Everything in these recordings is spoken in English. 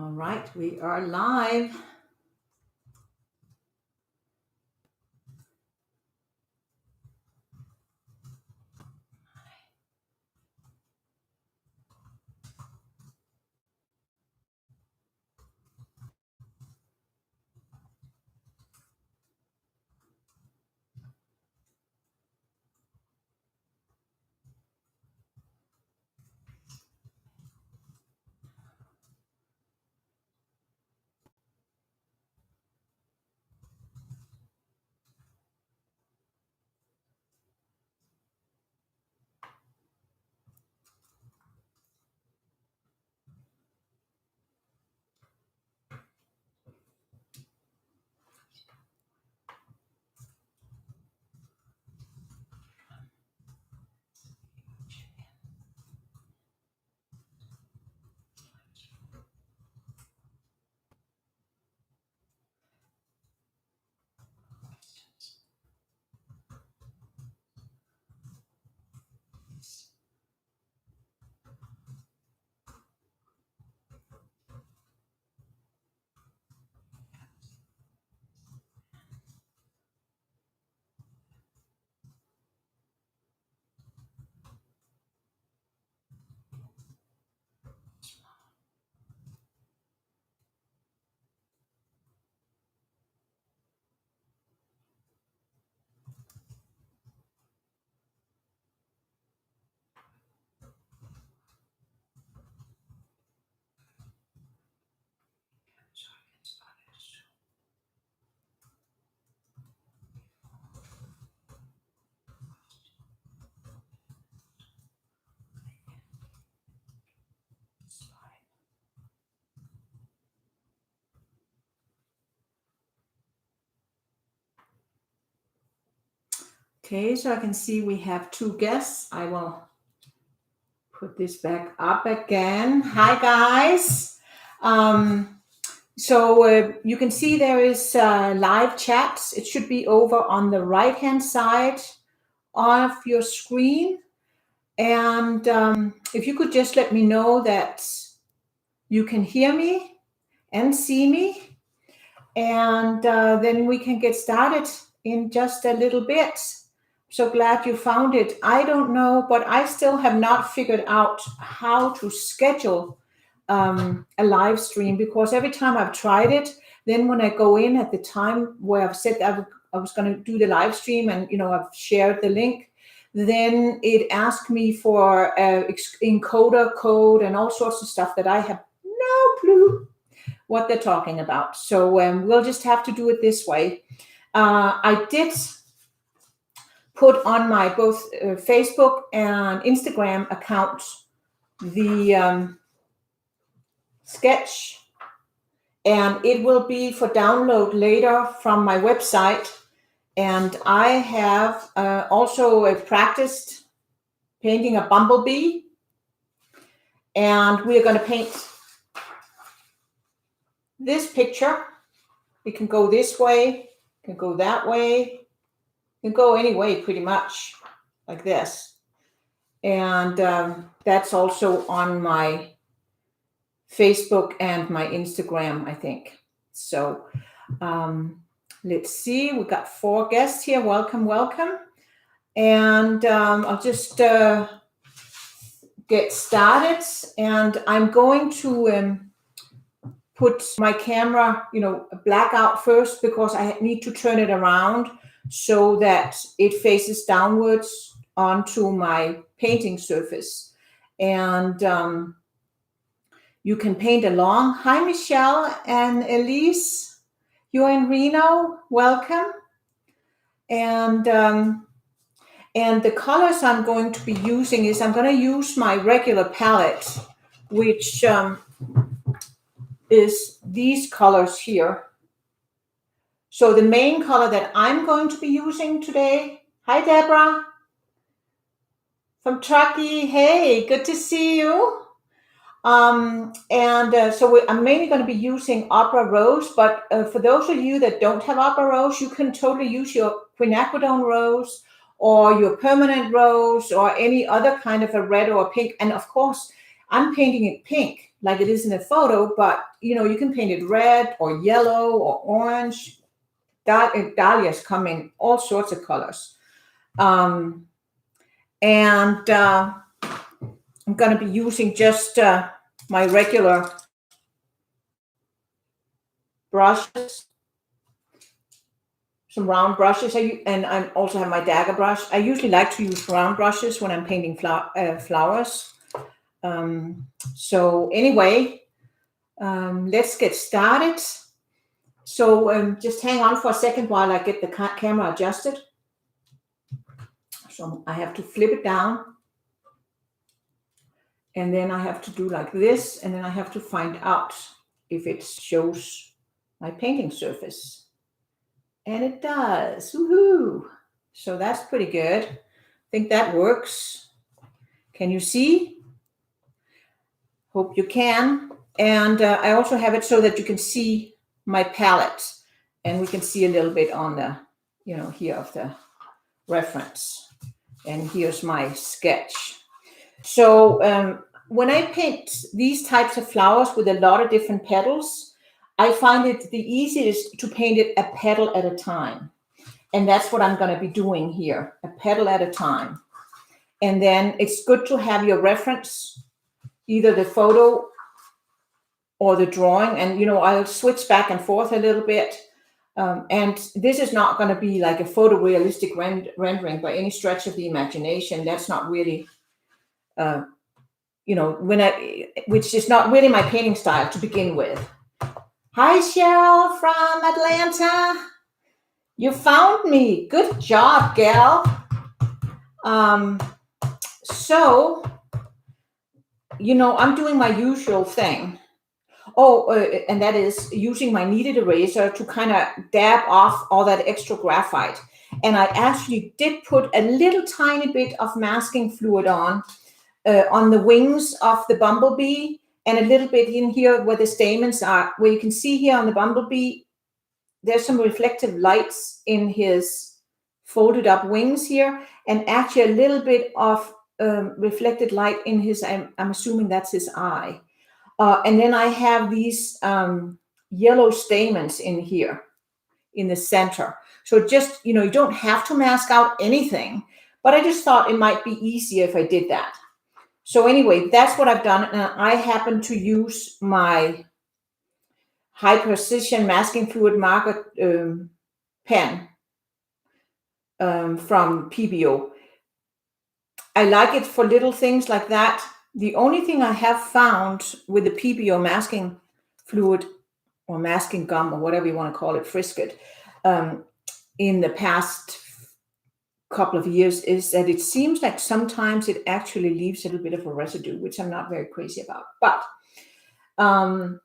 All right, we are live. Okay, so I can see we have two guests. I will put this back up again. Hi, guys. You can see there is live chats. It should be over on the right-hand side of your screen. And if you could just let me know that you can hear me and see me, and then we can get started in just a little bit. So glad you found it. I don't know, but I still have not figured out how to schedule a live stream, because every time I've tried it, then when I go in at the time where I've said I was going to do the live stream, and I've shared the link, then it asked me for encoder code and all sorts of stuff that I have no clue what they're talking about. So we'll just have to do it this way. I did put on my both Facebook and Instagram account the sketch, and it will be for download later from my website. And I have also practiced painting a bumblebee, and we're going to paint this picture. It can go this way, it can go that way, it can go any way pretty much, like this. And that's also on my Facebook and my Instagram, I think. So let's see, we got 4 guests here. Welcome, welcome. And I'll just get started, and I'm going to put my camera, black out first, because I need to turn it around so that it faces downwards onto my painting surface. And you can paint along. Hi, Michelle and Elise. You're in Reno. Welcome. And the colors I'm going to be using is, I'm going to use my regular palette, which is these colors here. So the main color that I'm going to be using today. Hi, Deborah from Truckee. Hey, good to see you. I'm mainly going to be using Opera Rose, but for those of you that don't have Opera Rose, you can totally use your quinacridone rose or your permanent rose or any other kind of a red or a pink. And of course, I'm painting it pink like it is in a photo, but you can paint it red or yellow or orange. Dahlias come in all sorts of colors. And I'm going to be using just my regular brushes, some round brushes, and I also have my dagger brush. I usually like to use round brushes when I'm painting flowers. So anyway, let's get started. So just hang on for a second while I get the camera adjusted. So I have to flip it down, and then I have to do like this, and then I have to find out if it shows my painting surface. And it does. Woohoo! So that's pretty good. I think that works. Can you see? Hope you can. And I also have it so that you can see my palette, and we can see a little bit on the, here of the reference. And here's my sketch. So when I paint these types of flowers with a lot of different petals, I find it the easiest to paint it a petal at a time. And that's what I'm going to be doing here, a petal at a time. And then it's good to have your reference, either the photo or the drawing. And, I'll switch back and forth a little bit. And this is not going to be like a photorealistic rendering by any stretch of the imagination. That's not really, which is not really my painting style to begin with. Hi, Cheryl from Atlanta. You found me. Good job, gal. So, I'm doing my usual thing. And that is using my kneaded eraser to kind of dab off all that extra graphite. And I actually did put a little tiny bit of masking fluid on the wings of the bumblebee, and a little bit in here where the stamens are, where you can see here on the bumblebee, there's some reflective lights in his folded up wings here, and actually a little bit of reflected light in his, I'm assuming that's his eye. And then I have these yellow stamens in here in the center. So just, you don't have to mask out anything, but I just thought it might be easier if I did that. So anyway, that's what I've done. And I happen to use my high precision masking fluid marker pen from PBO. I like it for little things like that. The only thing I have found with the PBO masking fluid or masking gum or whatever you want to call it, Frisket, in the past couple of years is that it seems like sometimes it actually leaves a little bit of a residue, which I'm not very crazy about. But all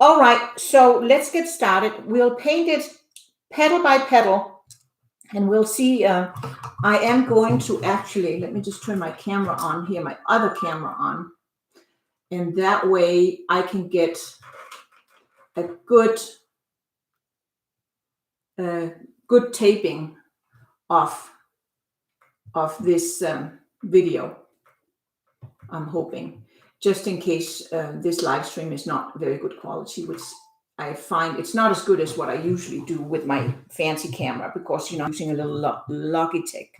right, so let's get started. We'll paint it petal by petal, and we'll see. I am going to actually, let me just turn my camera on here, my other camera on, and that way I can get a good taping of this video, I'm hoping, just in case this live stream is not very good quality, which I find it's not as good as what I usually do with my fancy camera, because I'm using a little Logitech,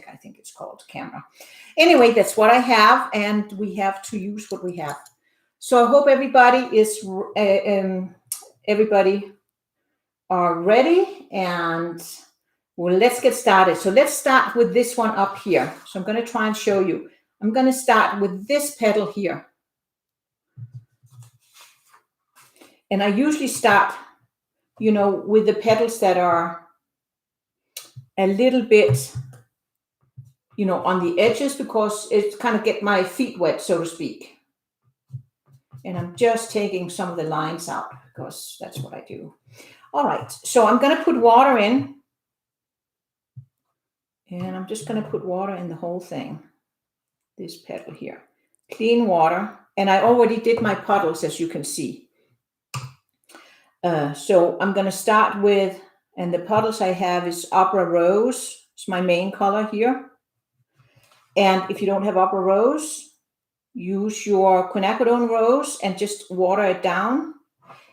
I think it's called, camera. Anyway, that's what I have, and we have to use what we have. So I hope everybody is everybody are ready, and well, let's get started. So let's start with this one up here. So I'm going to try and show you. I'm going to start with this petal here. And I usually start, with the petals that are a little bit, on the edges, because it's kind of get my feet wet, so to speak. And I'm just taking some of the lines out because that's what I do. All right. So I'm going to put water in. And I'm just going to put water in the whole thing. This petal here. Clean water. And I already did my puddles, as you can see. So I'm going to start with, and the puddles I have is Opera Rose. It's my main color here. And if you don't have Opera Rose, use your quinacridone rose and just water it down.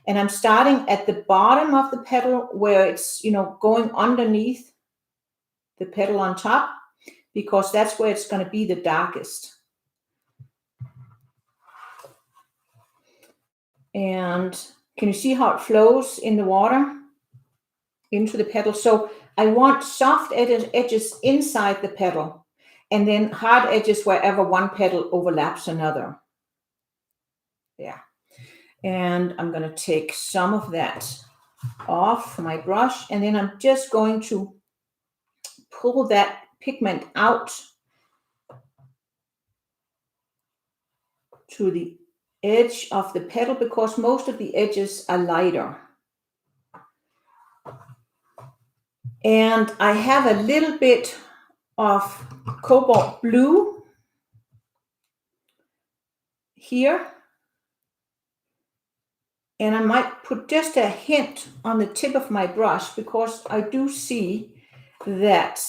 And I'm starting at the bottom of the petal where it's, going underneath the petal on top, because that's where it's going to be the darkest. And can you see how it flows in the water into the petal? So I want soft edges inside the petal, and then hard edges wherever one petal overlaps another. Yeah. And I'm going to take some of that off my brush, and then I'm just going to pull that pigment out to the edge of the petal, because most of the edges are lighter. And I have a little bit of cobalt blue here. And I might put just a hint on the tip of my brush, because I do see that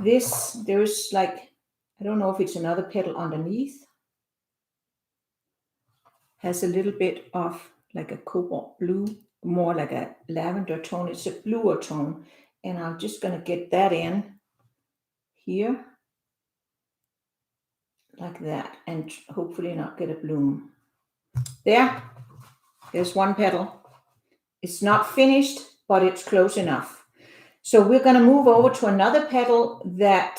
there's like, I don't know if it's another petal underneath, has a little bit of like a cobalt blue, more like a lavender tone. It's a bluer tone. And I'm just going to get that in here like that, and hopefully not get a bloom. There's one petal. It's not finished, but it's close enough. So we're going to move over to another petal that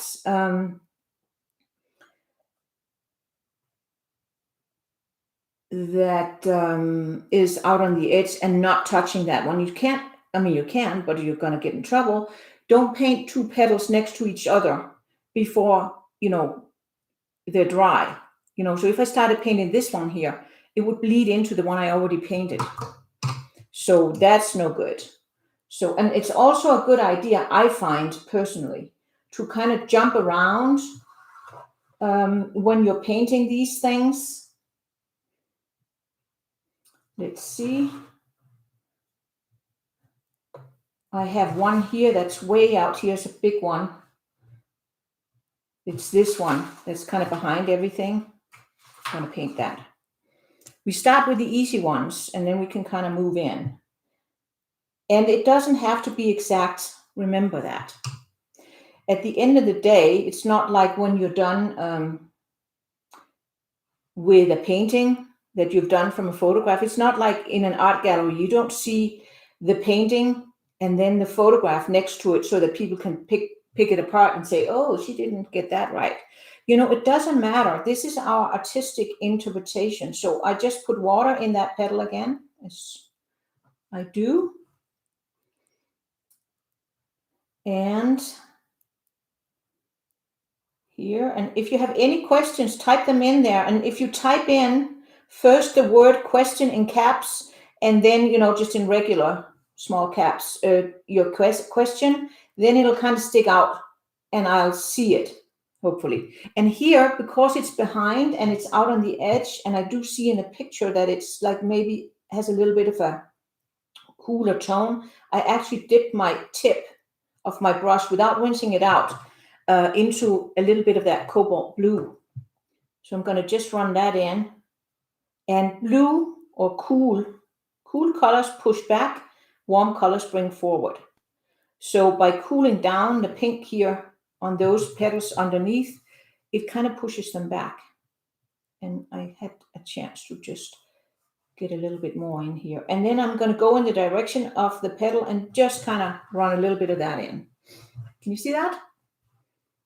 is out on the edge and not touching that one. You can, but you're going to get in trouble. Don't paint two petals next to each other before, they're dry. So if I started painting this one here, it would bleed into the one I already painted. So that's no good. So, and it's also a good idea, I find personally, to kind of jump around when you're painting these things. Let's see. I have one here that's way out here. It's a big one. It's this one that's kind of behind everything. I'm going to paint that. We start with the easy ones, and then we can kind of move in. And it doesn't have to be exact. Remember that. At the end of the day, it's not like when you're done with a painting that you've done from a photograph. It's not like in an art gallery. You don't see the painting and then the photograph next to it so that people can pick it apart and say, oh, she didn't get that right. It doesn't matter. This is our artistic interpretation. So I just put water in that petal again, as I do. And here, and if you have any questions, type them in there. And if you type in first the word question in caps, and then, just in regular small caps, your question, then it'll kind of stick out and I'll see it, hopefully. And here, because it's behind and it's out on the edge, and I do see in the picture that it's like maybe has a little bit of a cooler tone, I actually dipped my tip of my brush without rinsing it out into a little bit of that cobalt blue. So I'm going to just run that in. And blue or cool colors push back, warm colors bring forward. So by cooling down the pink here on those petals underneath, it kind of pushes them back. And I had a chance to just get a little bit more in here. And then I'm going to go in the direction of the petal and just kind of run a little bit of that in. Can you see that?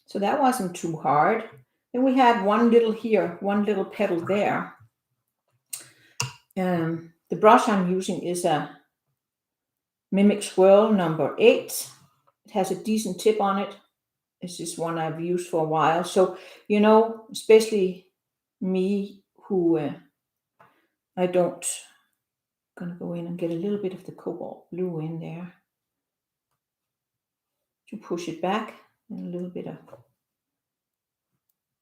So that wasn't too hard. Then we had one little here, one little petal there. The brush I'm using is a Mimic Swirl number 8. It has a decent tip on it. This is one I've used for a while. So, especially me who I don't, going to go in and get a little bit of the cobalt blue in there to push it back, and a little bit of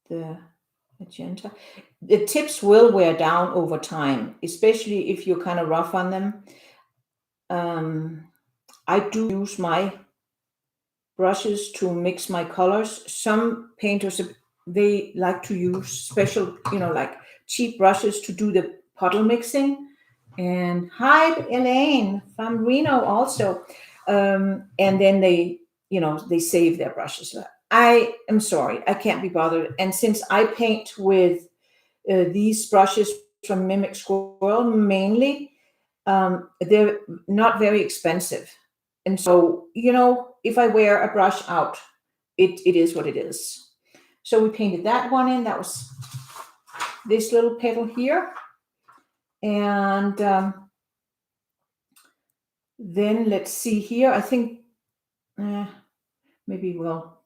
the magenta. The tips will wear down over time, especially if you're kind of rough on them. I do use my brushes to mix my colors. Some painters they like to use special, like cheap brushes to do the puddle mixing. And hi, Elaine from Reno also. And then they save their brushes. I am sorry, I can't be bothered. And since I paint with these brushes from Mimic Squirrel mainly, they're not very expensive. And so, if I wear a brush out, it is what it is. So we painted that one in. That was this little petal here. And then let's see here. I think maybe we'll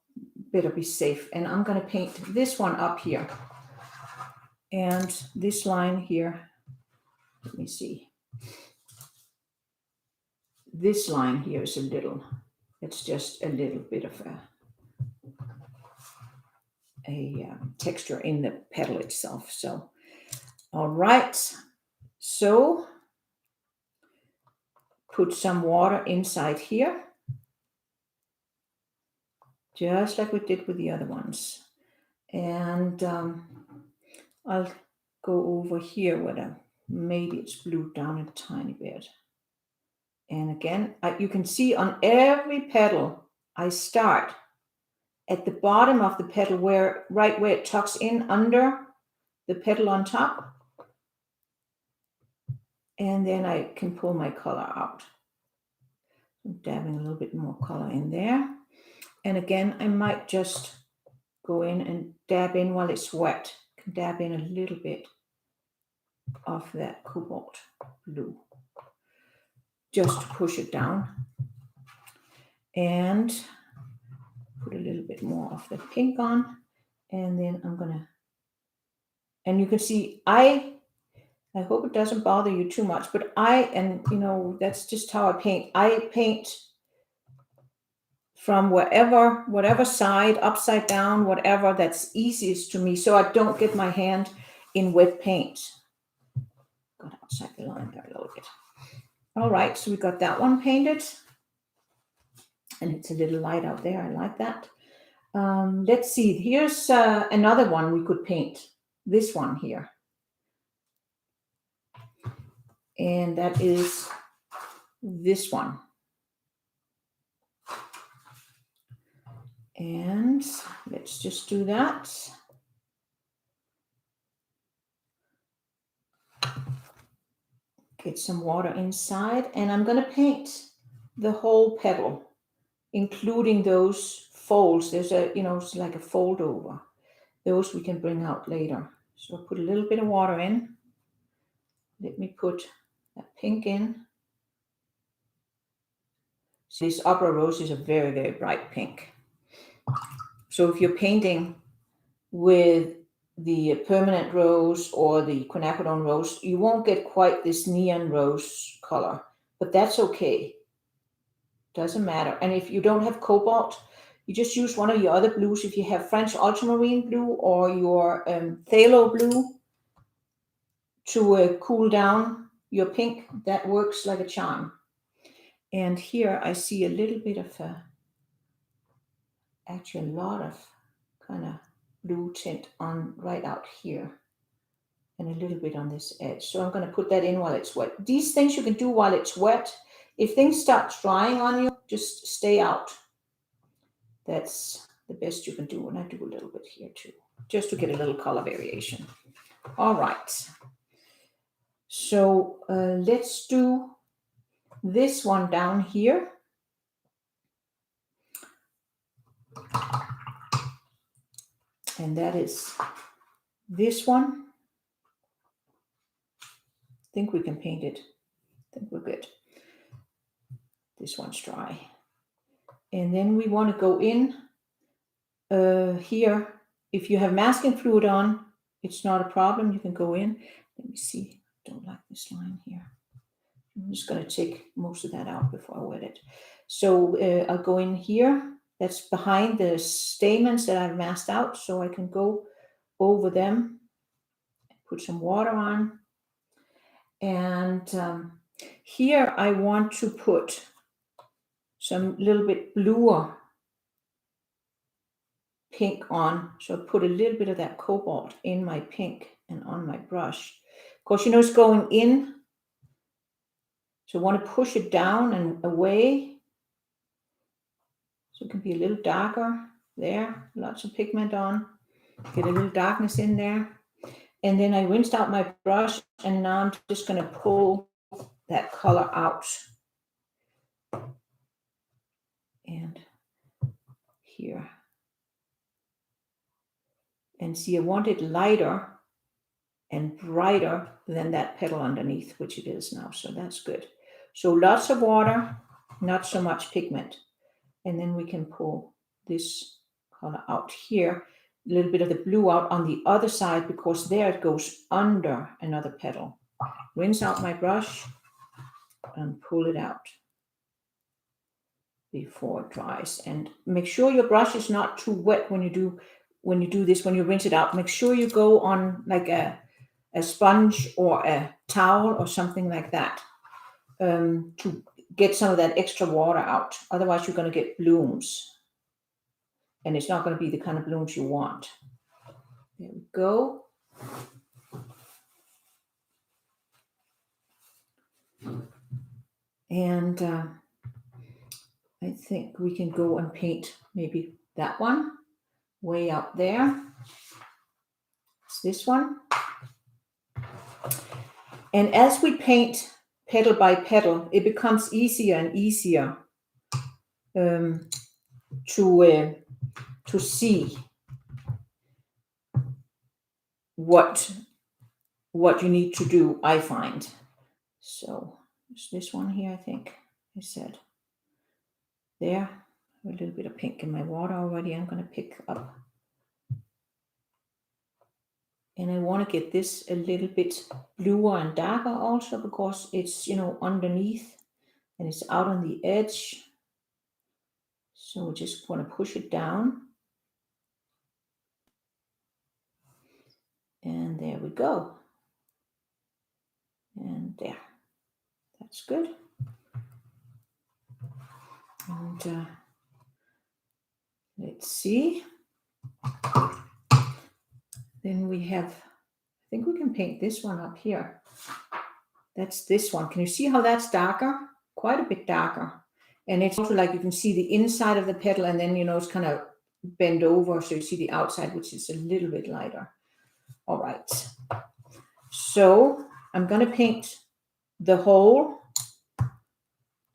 better be safe. And I'm going to paint this one up here. And this line here, let me see. This line here is it's just a little bit of a texture in the petal itself. So, all right. So put some water inside here, just like we did with the other ones. And I'll go over here where maybe it's blued down a tiny bit. And again, you can see on every petal, I start at the bottom of the petal, right where it tucks in under the petal on top. And then I can pull my color out. I'm dabbing a little bit more color in there. And again, I might just go in and dab in while it's wet. I can dab in a little bit of that cobalt blue, just to push it down. And put a little bit more of the pink on. And then I'm gonna, and you can see, I hope it doesn't bother you too much, but that's just how I paint. I paint from whatever side, upside down, whatever that's easiest to me, so I don't get my hand in wet paint. Got outside the line there a little bit. All right, so we got that one painted. And it's a little light out there. I like that. Let's see. Here's another one we could paint. This one here. And that is this one. And let's just do that. Get some water inside. And I'm going to paint the whole petal, including those folds. There's it's like a fold over. Those we can bring out later. So I'll put a little bit of water in. Let me put that pink in. So this opera rose is a very, very bright pink. So if you're painting with the permanent rose or the quinacridone rose, you won't get quite this neon rose color, but that's okay. Doesn't matter. And if you don't have cobalt, you just use one of your other blues. If you have French ultramarine blue or your phthalo blue to cool down your pink, that works like a charm. And here I see a little bit of actually a lot of kind of blue tint on right out here and a little bit on this edge. So I'm going to put that in while it's wet. These things you can do while it's wet. If things start drying on you, just stay out. That's the best you can do. And I do a little bit here too, just to get a little color variation. All right. So let's do this one down here. And that is this one. I think we can paint it. I think we're good. This one's dry. And then we want to go in here. If you have masking fluid on, it's not a problem. You can go in. Let me see. I don't like this line here. I'm just going to take most of that out before I wet it. So I'll go in here. That's behind the stamens that I've masked out. So I can go over them, put some water on. And here I want to put some little bit bluer pink on. So I put a little bit of that cobalt in my pink and on my brush. Of course, you know, it's going in. So I want to push it down and away. So it can be a little darker there. Lots of pigment on. Get a little darkness in there. And then I rinsed out my brush, and now I'm just going to pull that color out. And here. And see, I want it lighter and brighter than that petal underneath, which it is now. So that's good. So lots of water, not so much pigment. And then we can pull this color out here. A little bit of the blue out on the other side, because there it goes under another petal. Rinse out my brush and pull it out before it dries. And make sure your brush is not too wet when you do this, when you rinse it out. Make sure you go on like a sponge or a towel or something like that, to get some of that extra water out. Otherwise you're going to get blooms, and it's not going to be the kind of blooms you want. There we go. And I think we can go and paint maybe that one way out there. It's this one. And as we paint petal by petal, it becomes easier and easier to see what you need to do, I find. So it's this one here, I think I said. There, a little bit of pink in my water already. I'm going to pick up. And I want to get this a little bit bluer and darker also, because it's, you know, underneath and it's out on the edge. So we just want to push it down. And there we go. And there. That's good. And let's see. Then we have, I think we can paint this one up here. That's this one. Can you see how that's darker? Quite a bit darker. And it's also like you can see the inside of the petal, and then, you know, it's kind of bent over, so you see the outside, which is a little bit lighter. All right. So I'm going to paint the whole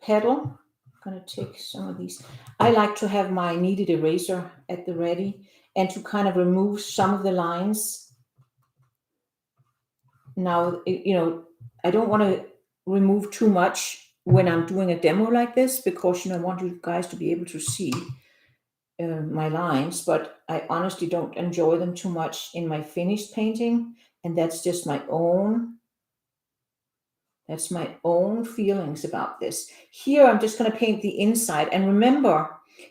petal. I'm going to take some of these. I like to have my kneaded eraser at the ready, and to kind of remove some of the lines. Now, you know, I don't want to remove too much when I'm doing a demo like this, because, you know, I want you guys to be able to see my lines, but I honestly don't enjoy them too much in my finished painting. And that's just my own feelings about this. Here, I'm just going to paint the inside. And remember,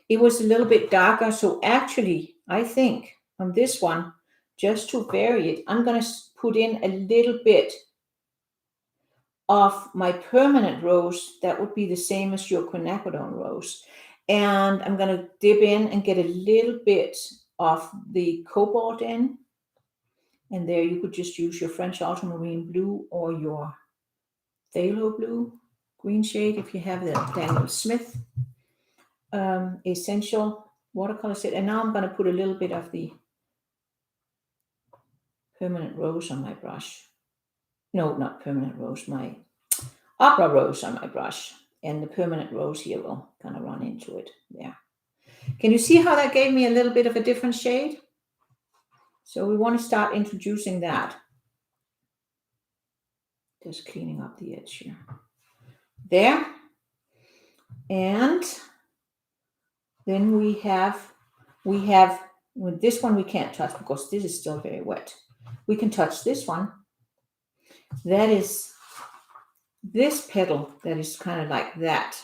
it was a little bit darker. So actually, I think on this one, just to vary it, I'm going to put in a little bit of my permanent rose. That would be the same as your quinacridone rose. And I'm going to dip in and get a little bit of the cobalt in. And there you could just use your French ultramarine blue or your phthalo blue green shade if you have the Daniel Smith essential watercolor set. And now I'm going to put a little bit of the permanent rose on my brush. No, not permanent rose, my opera rose on my brush. And the permanent rose here will kind of run into it there. Can you see how that gave me a little bit of a different shade? So we want to start introducing that. Just cleaning up the edge here. There. And then we have, with this one we can't touch because this is still very wet. We can touch this one. That is this petal that is kind of like that.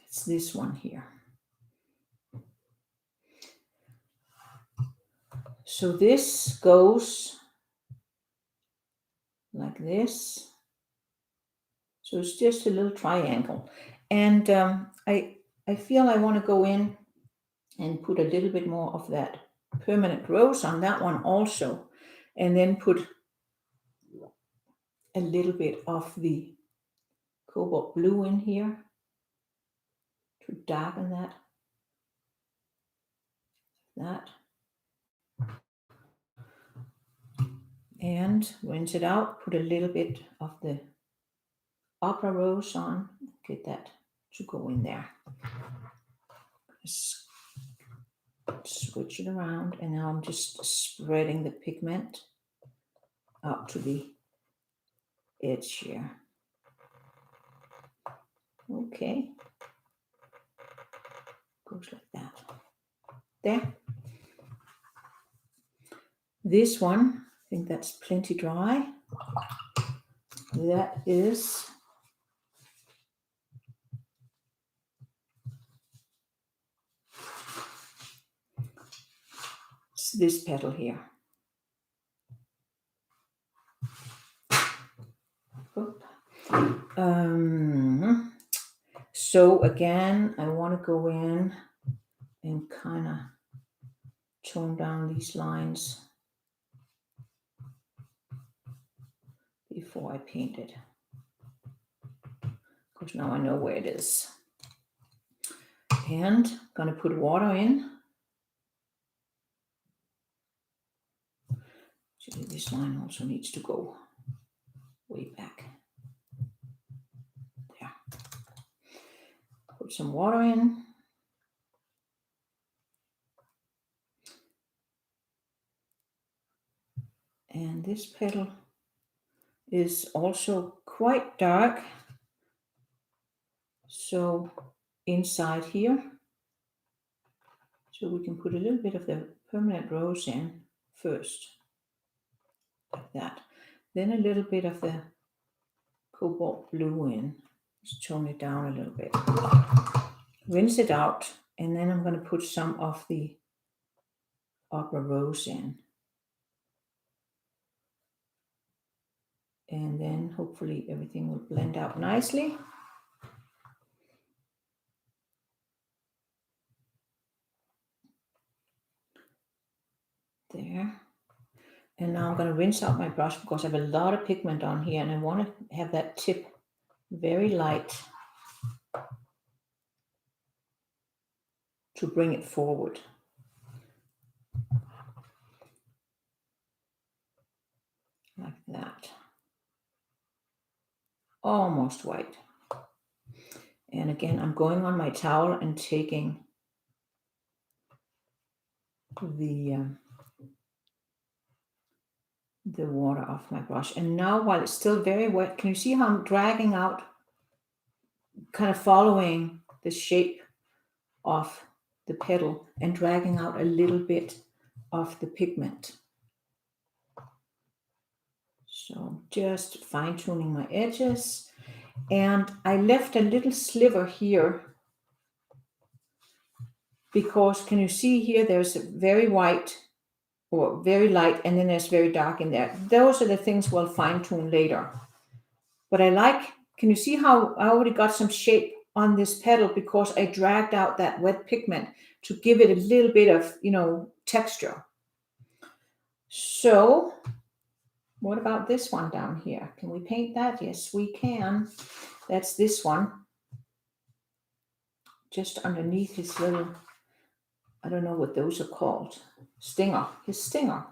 It's this one here. So this goes like this. So it's just a little triangle. And I feel I want to go in and put a little bit more of that permanent rose on that one also, and then put a little bit of the cobalt blue in here to darken that, and rinse it out, put a little bit of the opera rose on, get that to go in there. Switch it around, and now I'm just spreading the pigment out to the edge here. Okay, goes like that. There. This one, I think that's plenty dry. That is this petal here. So again, I want to go in and kind of tone down these lines before I paint it, because now I know where it is. And I'm going to put water in. Actually, this line also needs to go way back. There. Put some water in. And this petal is also quite dark. So inside here, so we can put a little bit of the permanent rose in first, like that. Then a little bit of the cobalt blue in, just tone it down a little bit. Rinse it out, and then I'm going to put some of the opera rose in. And then hopefully everything will blend out nicely. There. And now I'm going to rinse out my brush because I have a lot of pigment on here and I want to have that tip very light to bring it forward. Like that. Almost white. And again, I'm going on my towel and taking the water off my brush. And now while it's still very wet, can you see how I'm dragging out, kind of following the shape of the petal and dragging out a little bit of the pigment. So just fine tuning my edges. And I left a little sliver here because can you see here, there's a very white or very light, and then there's very dark in there. Those are the things we'll fine tune later. But I like, can you see how I already got some shape on this petal because I dragged out that wet pigment to give it a little bit of, texture. So what about this one down here? Can we paint that? Yes, we can. That's this one. Just underneath his little, I don't know what those are called. Stinger, his stinger.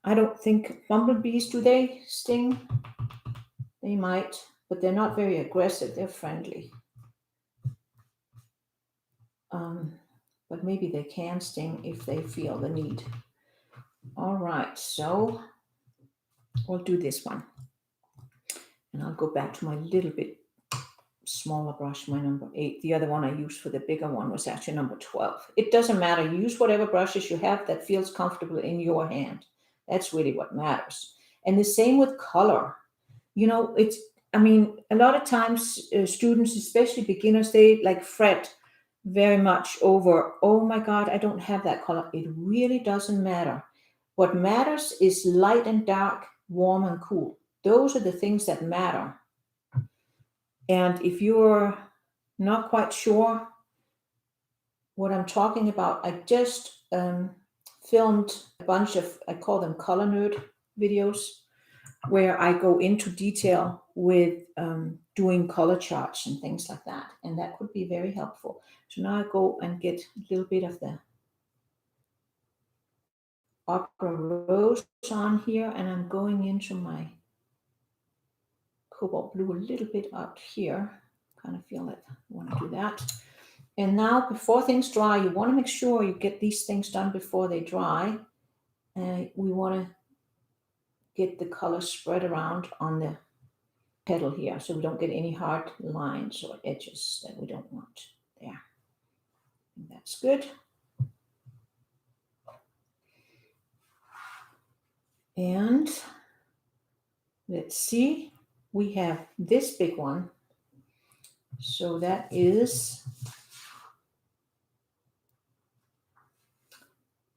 I don't think bumblebees, do they sting? They might, but they're not very aggressive. They're friendly. But maybe they can sting if they feel the need. All right, so we'll do this one. And I'll go back to my little bit smaller brush, my number 8. The other one I used for the bigger one was actually number 12. It doesn't matter. Use whatever brushes you have that feels comfortable in your hand. That's really what matters. And the same with color. A lot of times students, especially beginners, they fret very much over, oh my God, I don't have that color. It really doesn't matter. What matters is light and dark, warm and cool. Those are the things that matter. And if you're Not quite sure what I'm talking about. I just filmed a bunch of, I call them color nerd videos, where I go into detail with doing color charts and things like that. And that could be very helpful. So now I go and get a little bit of the Opera Rose on here, and I'm going into my Cobalt Blue a little bit out here. Kind of feel like I want to do that. And now, before things dry, you want to make sure you get these things done before they dry. We want to get the color spread around on the petal here, so we don't get any hard lines or edges that we don't want there. And that's good. And let's see, we have this big one. So that is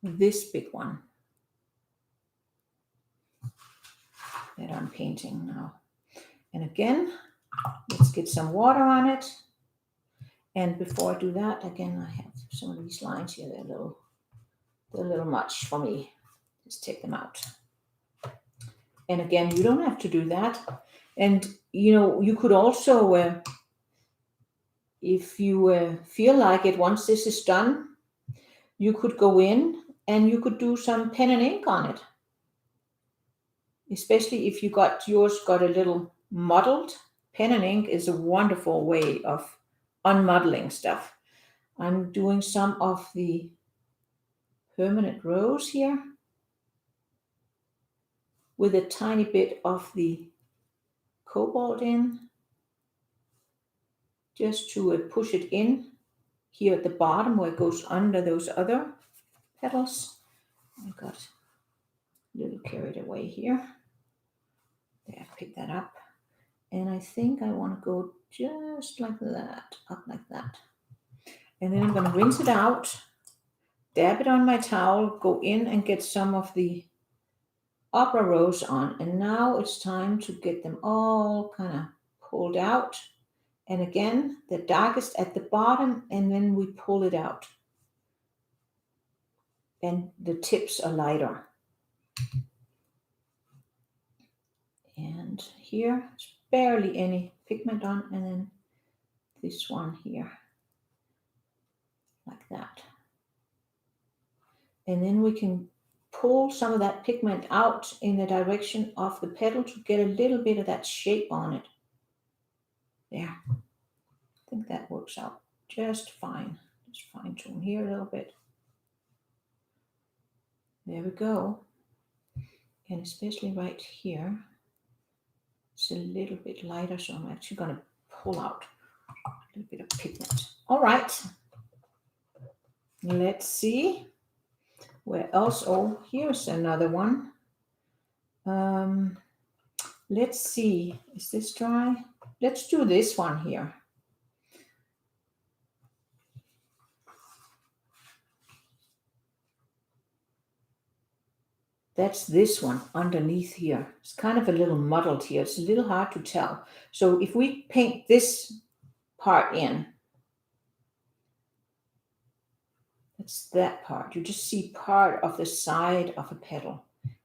this big one that I'm painting now. And again, let's get some water on it. And before I do that, again, I have some of these lines here. They're a little much for me. Just take them out. And again, you don't have to do that. And, you know, you could also, if you feel like it, once this is done, you could go in and you could do some pen and ink on it. Especially if you got yours got a little mottled. Pen and ink is a wonderful way of unmuddling stuff. I'm doing some of the permanent rose here with a tiny bit of the cobalt in, just to push it in here at the bottom where it goes under those other petals. I got a little carried away here. There, pick that up. And I think I want to go just like that, up like that. And then I'm going to rinse it out, dab it on my towel, go in and get some of the Opera Rose on. And now it's time to get them all kind of pulled out. And again, the darkest at the bottom, and then we pull it out. And the tips are lighter. And here, there's barely any pigment on, and then this one here, like that. And then we can pull some of that pigment out in the direction of the petal to get a little bit of that shape on it. There. I think that works out just fine. Just fine tune here a little bit. There we go. And especially right here, it's a little bit lighter, so I'm actually going to pull out a little bit of pigment. All right. Let's see. Where else? Oh, here's another one. Let's see. Is this dry? Let's do this one here. That's this one underneath here. It's kind of a little muddled here. It's a little hard to tell. So if we paint this part in, it's that part. You just see part of the side of a petal.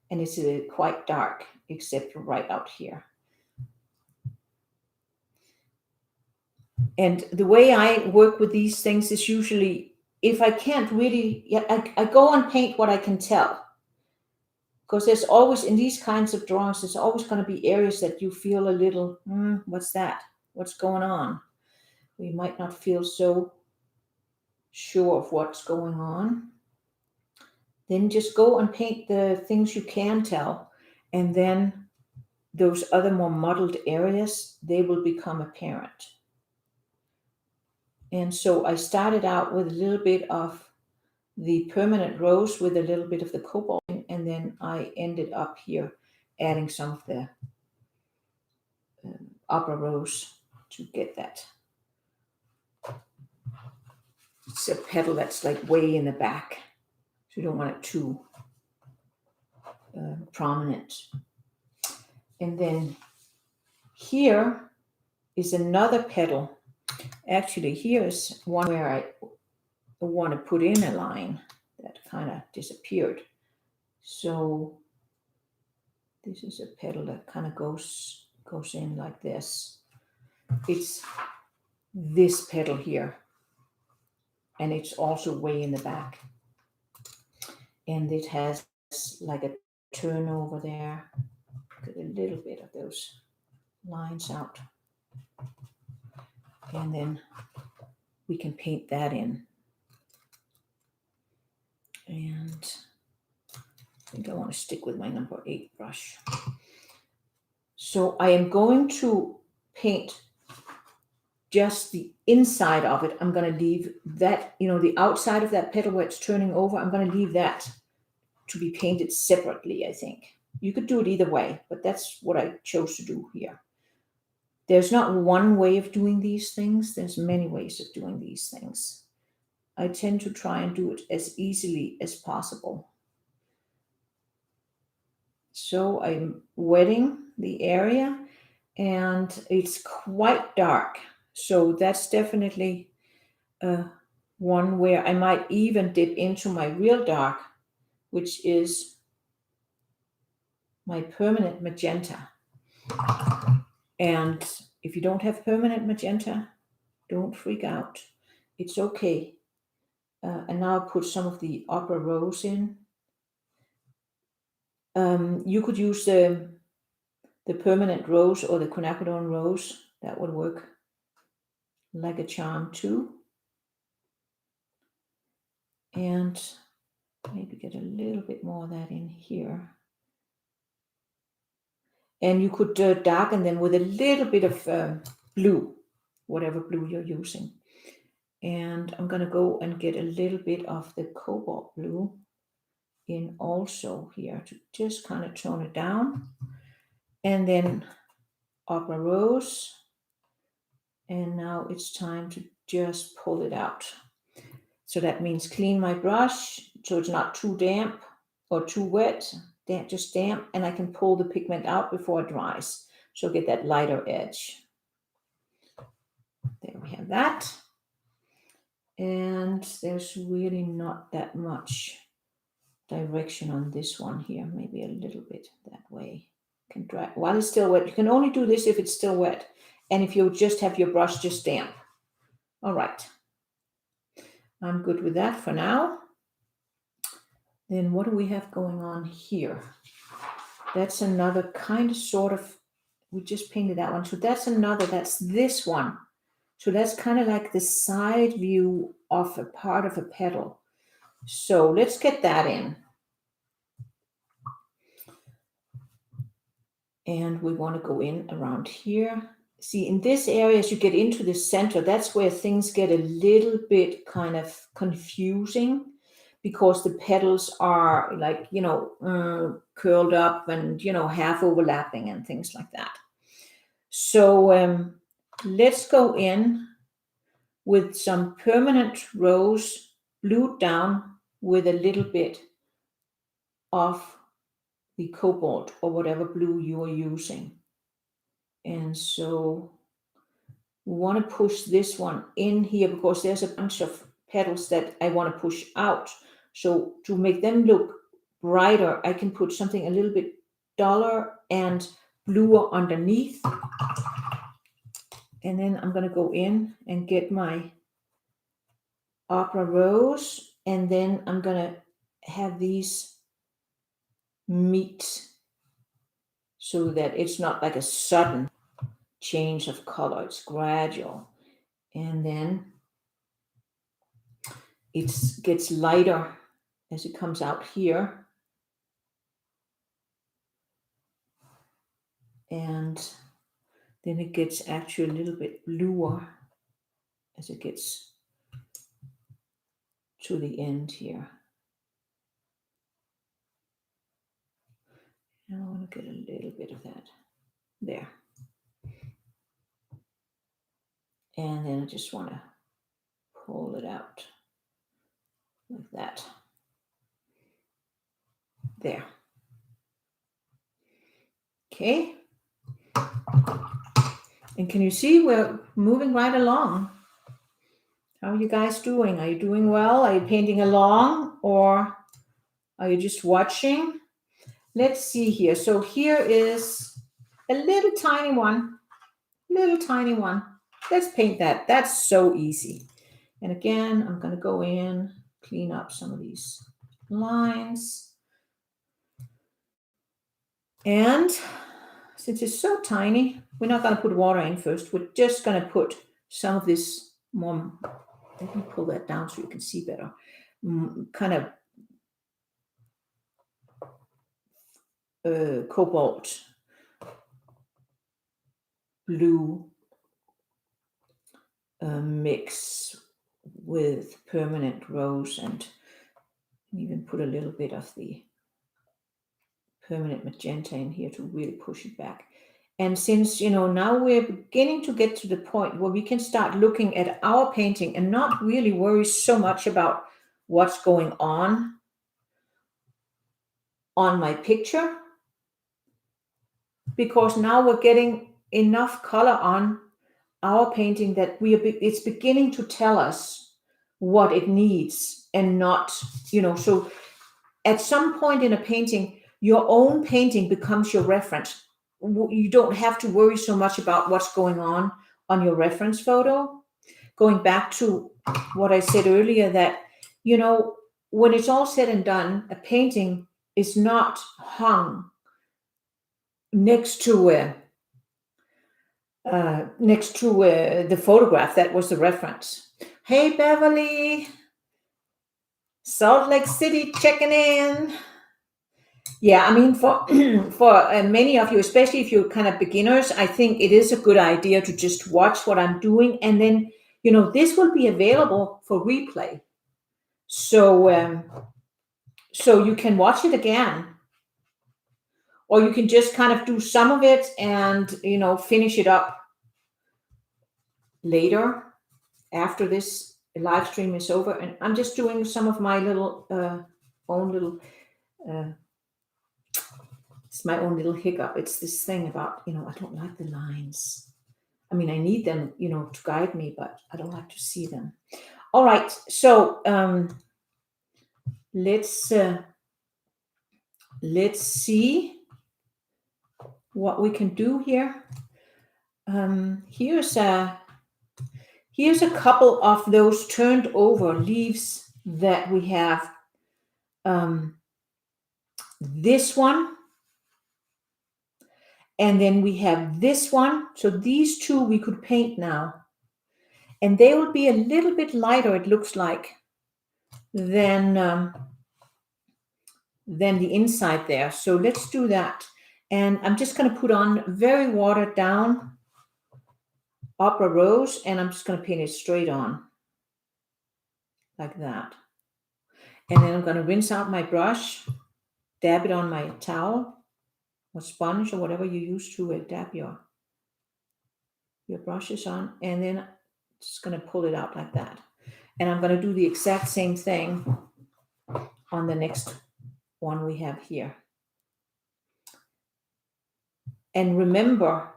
And it's quite dark, except right out here. And the way I work with these things is usually, if I can't really, I go and paint what I can tell. Because there's always, in these kinds of drawings, there's always going to be areas that you feel a little, what's that? What's going on? We might not feel so sure of what's going on. Then just go and paint the things you can tell. And then those other more muddled areas, they will become apparent. And so I started out with a little bit of the permanent rose with a little bit of the cobalt, and then I ended up here adding some of the Opera Rose to get that. It's a petal that's like way in the back, so you don't want it too prominent. And then here is another petal Actually, here's one where I want to put in a line that kind of disappeared. So this is a petal that kind of goes in like this. It's this petal here, and it's also way in the back, and it has like a turnover there. Get a little bit of those lines out, and then we can paint that in. And I think I want to stick with my number 8 brush. So I am going to paint just the inside of it. I'm going to leave that, the outside of that petal where it's turning over, I'm going to leave that to be painted separately, I think. You could do it either way, but that's what I chose to do here. There's not one way of doing these things. There's many ways of doing these things. I tend to try and do it as easily as possible. So I'm wetting the area, and it's quite dark. So that's definitely one where I might even dip into my real dark, which is my permanent magenta. And if you don't have permanent magenta, don't freak out. It's okay. And now I'll put some of the Opera Rose in. You could use the permanent rose or the quinacridone rose. That would work like a charm too. And maybe get a little bit more of that in here. And you could darken them with a little bit of blue, whatever blue you're using. And I'm going to go and get a little bit of the cobalt blue in also here to just kind of tone it down. And then Opera Rose. And now it's time to just pull it out. So that means clean my brush so it's not too damp or too wet, just damp, and I can pull the pigment out before it dries. So get that lighter edge. There we have that. And there's really not that much direction on this one here. Maybe a little bit that way. Can dry while it's still wet. You can only do this if it's still wet, and if you just have your brush just damp. All right. I'm good with that for now. Then what do we have going on here? That's another kind of sort of, we just painted that one. So that's this one. So that's kind of like the side view of a part of a petal. So let's get that in. And we want to go in around here. See, in this area, as you get into the center, that's where things get a little bit kind of confusing, because the petals are like, curled up and, half overlapping and things like that. So let's go in with some permanent rose glued down with a little bit of the cobalt or whatever blue you are using. And so we want to push this one in here because there's a bunch of petals that I want to push out. So to make them look brighter, I can put something a little bit duller and bluer underneath. And then I'm going to go in and get my Opera Rose, and then I'm going to have these meet so that it's not like a sudden change of color. It's gradual. And then it gets lighter as it comes out here. And then it gets actually a little bit bluer as it gets to the end here. And I want to get a little bit of that there. And then I just want to pull it out like that. There. And can you see we're moving right along? How are you guys doing? Are you doing well? Are you painting along, or are you just watching? Let's see here. So here is a little tiny one. Let's paint that. That's so easy. And again, I'm going to go in, clean up some of these lines. And since it's so tiny, we're not going to put water in first. We're just going to put some of this more. Let me pull that down so you can see better. Kind of cobalt blue mix with permanent rose, and even put a little bit of the permanent magenta in here to really push it back. And since, now we're beginning to get to the point where we can start looking at our painting and not really worry so much about what's going on my picture, because now we're getting enough color on our painting that it's beginning to tell us what it needs, and not, so at some point in a painting, your own painting becomes your reference. You don't have to worry so much about what's going on your reference photo. Going back to what I said earlier, that, when it's all said and done, a painting is not hung next to the photograph that was the reference. Hey, Beverly, Salt Lake City checking in. Yeah, I mean, for many of you, especially if you're kind of beginners, I think it is a good idea to just watch what I'm doing, and then this will be available for replay, so so you can watch it again, or you can just kind of do some of it and finish it up later after this live stream is over. And I'm just doing some of my little own little it's my own little hiccup. It's this thing about, I don't like the lines. I mean, I need them, to guide me, but I don't like to see them. All right. So let's see what we can do here. Here's a couple of those turned over leaves that we have. This one. And then we have this one. So these two we could paint now. And they will be a little bit lighter, it looks like, than the inside there. So let's do that. And I'm just going to put on very watered down Opera Rose, and I'm just going to paint it straight on like that. And then I'm going to rinse out my brush, dab it on my towel or sponge or whatever you use to dab your brushes on, and then just going to pull it out like that. And I'm going to do the exact same thing on the next one we have here. And remember,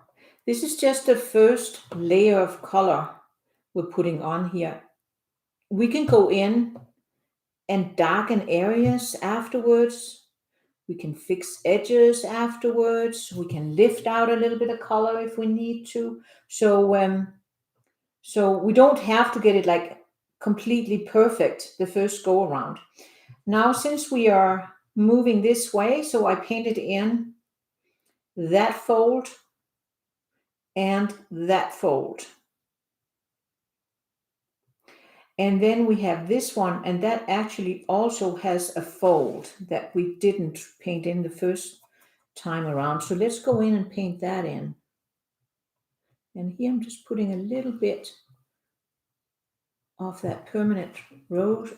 this is just the first layer of color we're putting on here. We can go in and darken areas afterwards. We can fix edges afterwards. We can lift out a little bit of color if we need to. So we don't have to get it like completely perfect the first go around. Now, since we are moving this way, so I painted in that fold and that fold. And then we have this one, and that actually also has a fold that we didn't paint in the first time around. So let's go in and paint that in. And here I'm just putting a little bit of that permanent rose,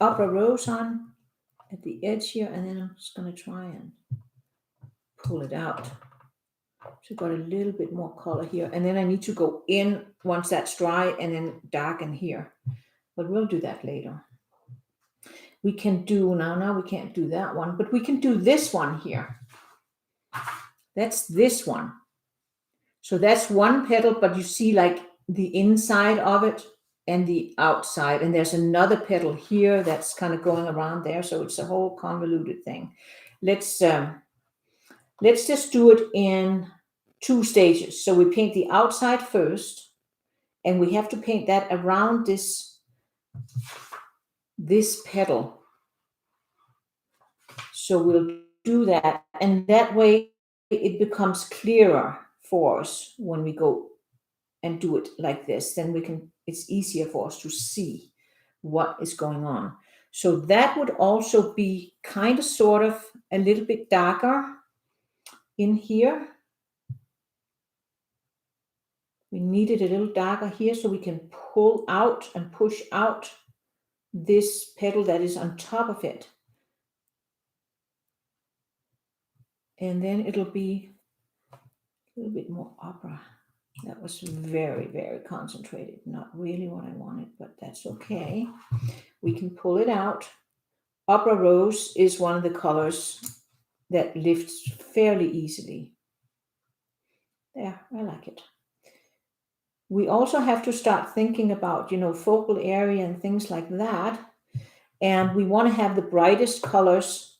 Opera Rose on at the edge here, and then I'm just going to try and pull it out. So got a little bit more color here, and then I need to go in once that's dry and then darken here. But we'll do that later. We can do, now we can't do that one, but we can do this one here. That's this one. So that's one petal, but you see like the inside of it and the outside. And there's another petal here that's kind of going around there. So it's a whole convoluted thing. Let's just do it in 2 stages. So we paint the outside first, and we have to paint that around this petal. So we'll do that, and that way it becomes clearer for us when we go and do it like this. Then it's easier for us to see what is going on. So that would also be kind of sort of a little bit darker in here. We need it a little darker here so we can pull out and push out this petal that is on top of it. And then it'll be a little bit more opera. That was very, very concentrated. Not really what I wanted, but that's okay. We can pull it out. Opera rose is one of the colors that lifts fairly easily. There, I like it. We also have to start thinking about, focal area and things like that. And we want to have the brightest colors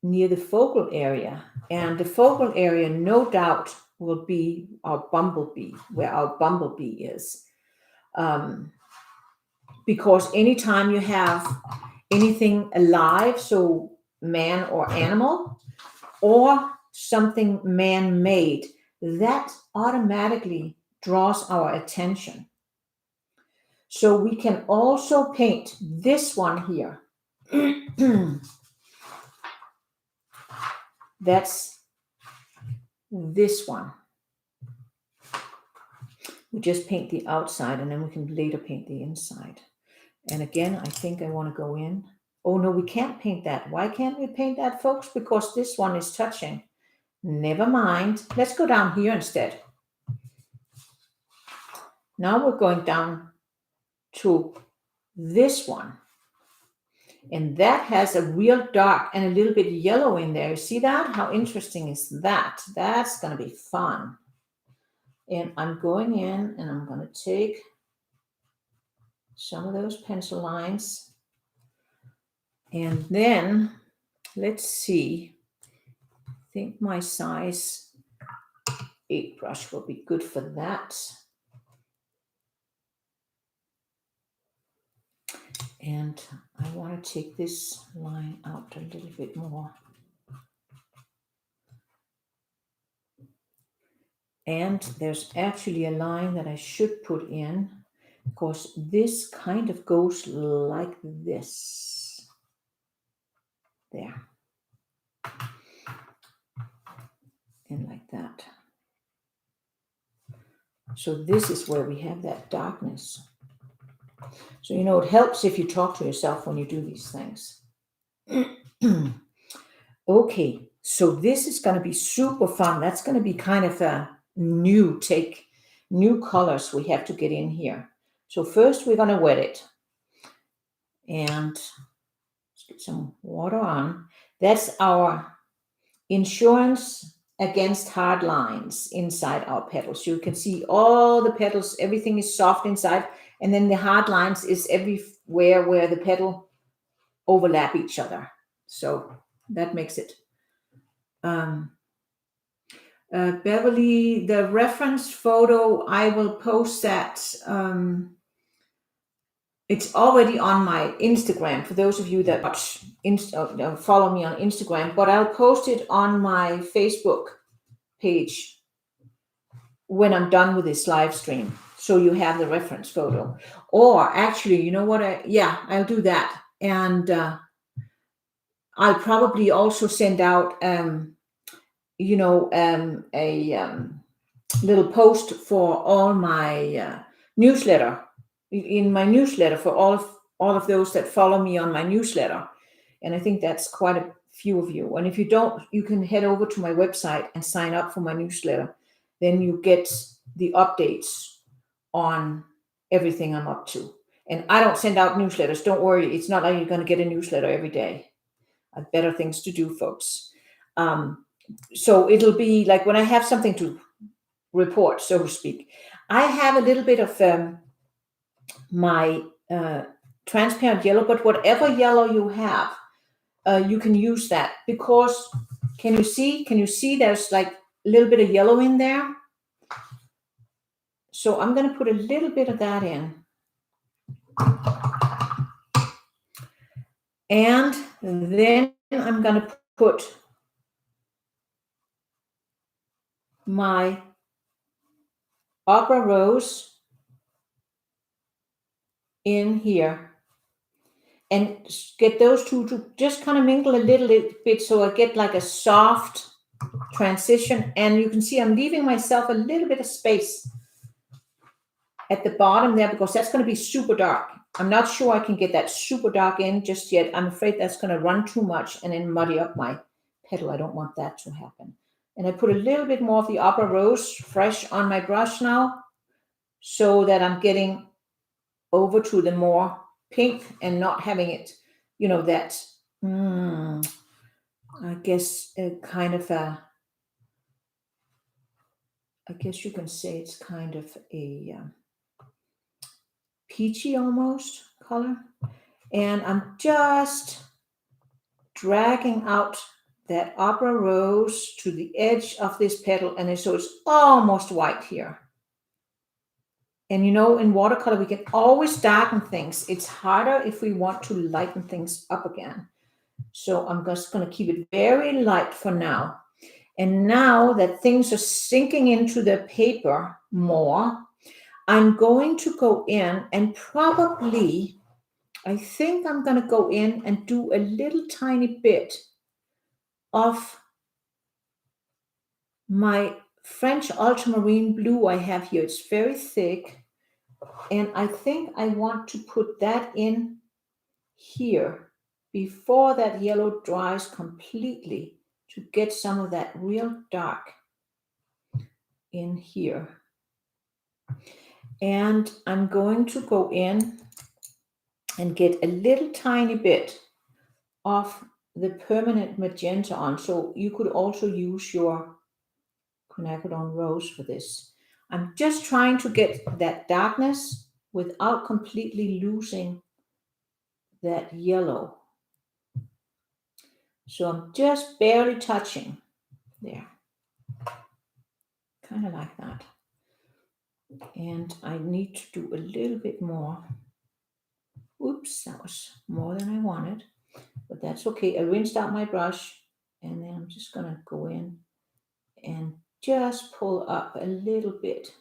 near the focal area. And the focal area, no doubt, will be our bumblebee, where our bumblebee is. Because anytime you have anything alive, so man or animal, or something man-made, that automatically draws our attention. So we can also paint this one here. That's this one. We just paint the outside, and then we can later paint the inside. And again, I think I want to go in. Oh no, we can't paint that. Why can't we paint that, folks? Because this one is touching. Never mind. Let's go down here instead. Now we're going down to this one. And that has a real dark and a little bit yellow in there. You see that? How interesting is that? That's going to be fun. And I'm going in and I'm going to take some of those pencil lines. And then, let's see. I think my size 8 brush will be good for that. And I want to take this line out a little bit more. And there's actually a line that I should put in, because this kind of goes like this. There. And like that. So this is where we have that darkness. So, it helps if you talk to yourself when you do these things. Okay, so this is going to be super fun. That's going to be kind of a new take, new colors we have to get in here. So first we're going to wet it. And let's get some water on. That's our insurance against hard lines inside our petals. You can see all the petals, everything is soft inside. And then the hard lines is everywhere where the petal overlap each other. So that makes it. Beverly, the reference photo, I will post that. It's already on my Instagram for those of you that watch, follow me on Instagram, but I'll post it on my Facebook page when I'm done with this live stream. So you have the reference photo. Or actually, you know what? I'll do that. And I'll probably also send out, a little post for all my newsletter. In my newsletter for all of those that follow me on my newsletter. And I think that's quite a few of you. And if you don't, you can head over to my website and sign up for my newsletter. Then you get the updates on everything I'm up to. And I don't send out newsletters. Don't worry. It's not like you're going to get a newsletter every day. I have better things to do, folks. So it'll be like when I have something to report, so to speak. I have a little bit of my transparent yellow, but whatever yellow you have, you can use that, because can you see there's like a little bit of yellow in there? So I'm going to put a little bit of that in. And then I'm going to put my Opera Rose in here and get those two to just kind of mingle a little bit, so I get like a soft transition. And you can see I'm leaving myself a little bit of space at the bottom there, because that's going to be super dark. I'm not sure I can get that super dark in just yet. I'm afraid that's going to run too much and then muddy up my petal. I don't want that to happen. And I put a little bit more of the Opera Rose fresh on my brush now, so that I'm getting over to the more pink and not having it, that, I guess, kind of a, I guess you can say it's kind of a peachy almost color. And I'm just dragging out that Opera Rose to the edge of this petal, and so it's almost white here. And in watercolor, we can always darken things. It's harder if we want to lighten things up again. So I'm just going to keep it very light for now. And now that things are sinking into the paper more, I'm going to go in and probably, I think I'm going to go in and do a little tiny bit of my French ultramarine blue I have here. It's very thick. And I think I want to put that in here before that yellow dries completely, to get some of that real dark in here. And I'm going to go in and get a little tiny bit of the permanent magenta on. So you could also use your quinacridone rose for this. I'm just trying to get that darkness without completely losing that yellow. So I'm just barely touching there, kind of like that. And I need to do a little bit more. Oops, that was more than I wanted, but that's okay. I rinsed out my brush, and then I'm just gonna go in and just pull up a little bit.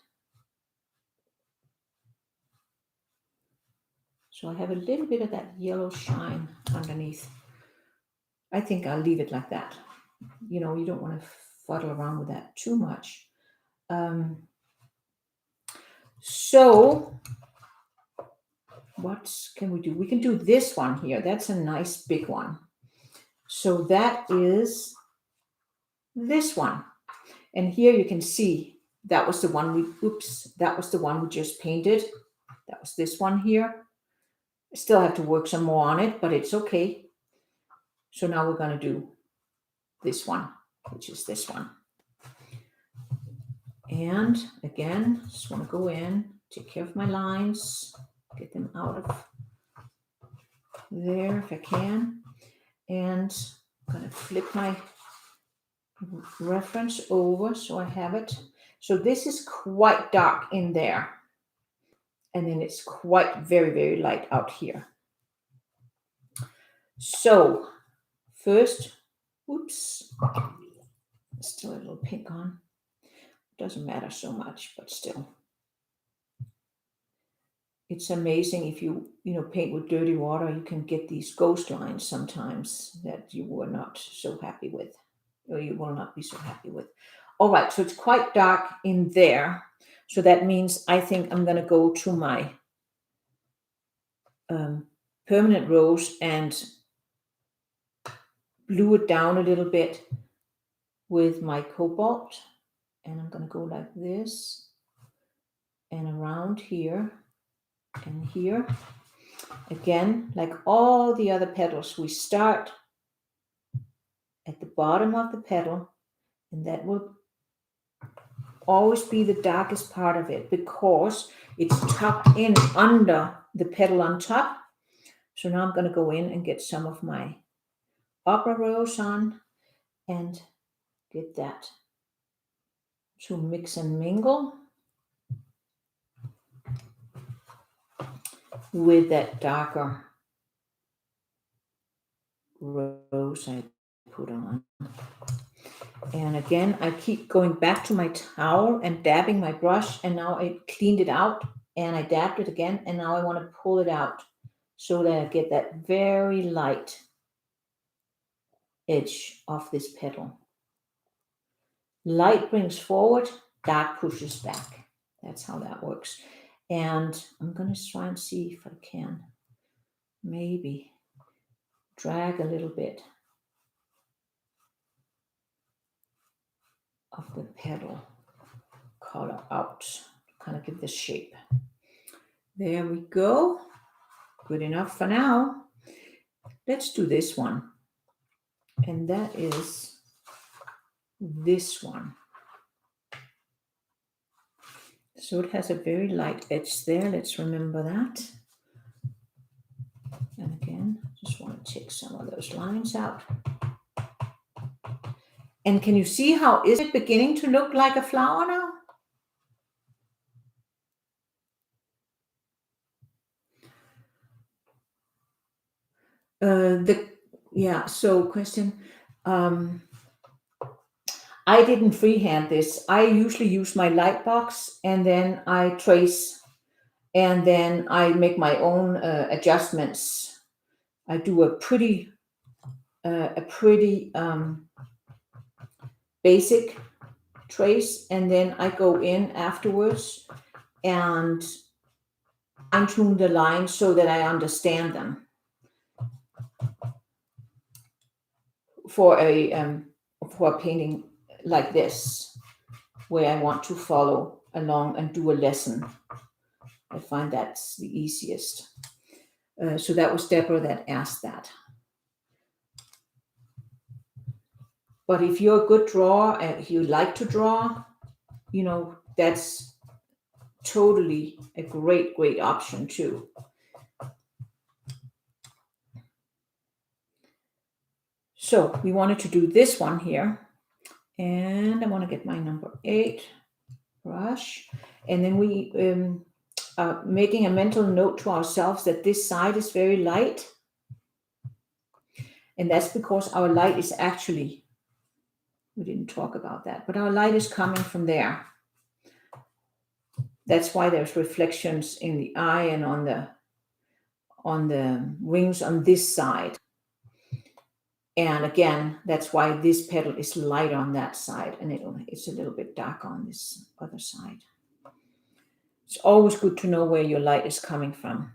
So I have a little bit of that yellow shine underneath. I think I'll leave it like that. You don't want to fuddle around with that too much. So what can we do? We can do this one here. That's a nice big one. So that is this one. And here you can see that was the one that was the one we just painted. That was this one here. I still have to work some more on it, but it's okay. So now we're going to do this one, which is this one. And again, just want to go in, take care of my lines, get them out of there if I can. And I'm going to flip my reference over so I have it. So this is quite dark in there. And then it's quite very, very light out here. So first, still a little pink on. Doesn't matter so much, but still. It's amazing if you paint with dirty water, you can get these ghost lines sometimes that you were not so happy with, or you will not be so happy with. All right, so it's quite dark in there. So that means I think I'm going to go to my permanent rose and blue it down a little bit with my cobalt. And I'm going to go like this and around here and here. Again, like all the other petals, we start at the bottom of the petal And that will always be the darkest part of it because it's tucked in under the petal on top. So now I'm going to go in and get some of my opera rose on and get that to mix and mingle with that darker rose I put on. And again, I keep going back to my towel and dabbing my brush, and now I cleaned it out and I dabbed it again, and now I want to pull it out so that I get that very light edge of this petal. Light brings forward, dark pushes back. That's how that works. And I'm going to try and see if I can maybe drag a little bit of the petal color out, kind of give this shape. There we go. Good enough for now. Let's do this one. And that is this one. So it has a very light edge there. Let's remember that. And again, just want to take some of those lines out. And can you see how is it beginning to look like a flower now? So question. I didn't freehand this. I usually use my light box and then I trace and then I make my own adjustments. I do a pretty basic trace, and then I go in afterwards and fine-tune the lines so that I understand them for a painting like this, where I want to follow along and do a lesson. I find that's the easiest. So that was Deborah that asked that. But if you're a good drawer and if you like to draw, you know, that's totally a great option too. So we wanted to do this one here. And I want to get my number 8 brush. And then we are making a mental note to ourselves that this side is very light. And that's because our light is actually, we didn't talk about that, but our light is coming from there. That's why there's reflections in the eye and on the wings on this side. And again, that's why this petal is light on that side and it's a little bit dark on this other side. It's always good to know where your light is coming from.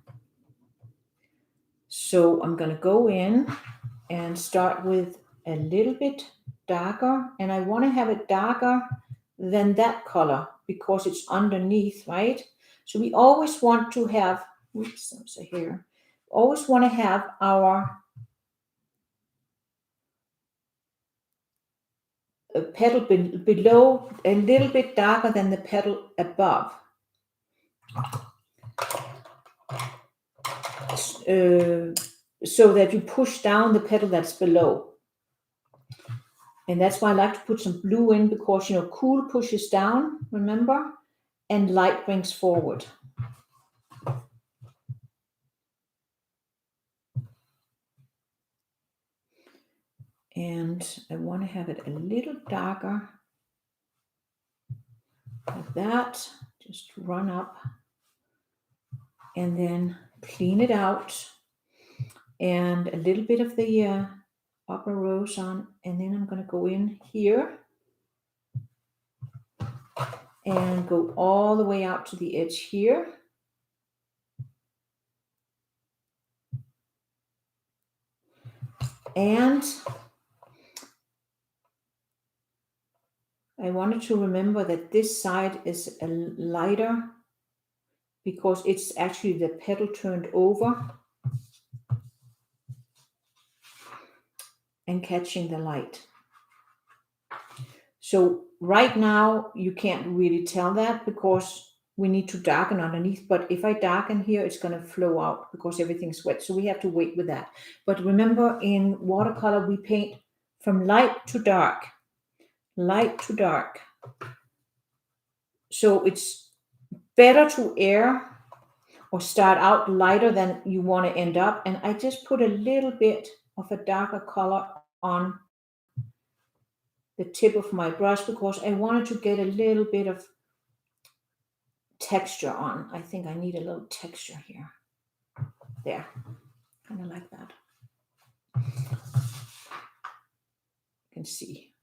So I'm going to go in and start with a little bit darker, and I want to have it darker than that color because it's underneath, right? So we always want to have, oops, there's a hair. Always want to have our petal below a little bit darker than the petal above. So that you push down the petal that's below. And that's why I like to put some blue in, because, you know, cool pushes down, remember, and light brings forward. And I want to have it a little darker, like that. Just run up and then clean it out. And a little bit of the upper rose on, and then I'm going to go in here and go all the way out to the edge here. And I wanted to remember that this side is a lighter because it's actually the petal turned over and catching the light. So right now you can't really tell that because we need to darken underneath, but if I darken here, it's going to flow out because everything's wet. So we have to wait with that. But remember, in watercolor, we paint from light to dark, light to dark. So it's better to err or start out lighter than you want to end up. And I just put a little bit of a darker color on the tip of my brush because I wanted to get a little bit of texture on. I think I need a little texture here. There, kind of like that. You can see.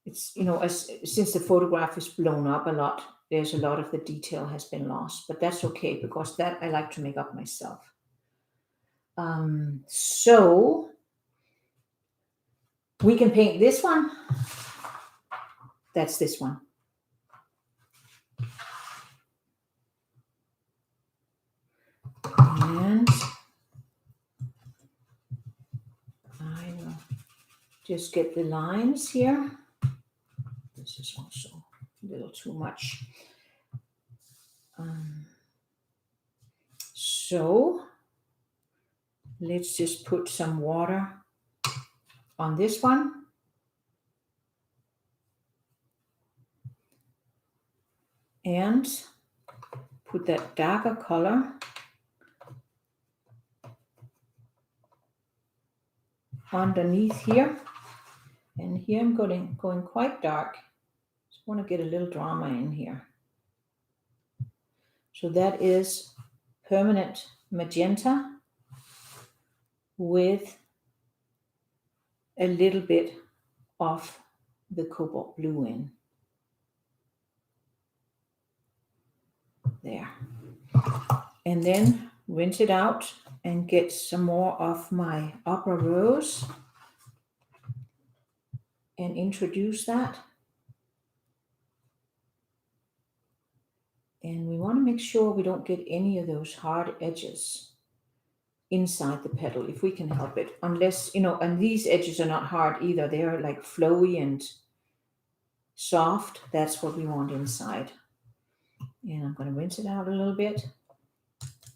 It's, you know, since the photograph is blown up a lot, there's a lot of the detail has been lost, but that's okay because that I like to make up myself. So we can paint this one. That's this one. And I will just get the lines here. This is also a little too much. So let's just put some water on this one. And put that darker color underneath here. And here I'm going quite dark. Just want to get a little drama in here. So that is permanent magenta with a little bit of the cobalt blue in. There. And then rinse it out and get some more of my opera rose and introduce that. And we want to make sure we don't get any of those hard edges inside the petal if we can help it. Unless, you know, and these edges are not hard either. They're like flowy and soft. That's what we want inside. And I'm going to rinse it out a little bit.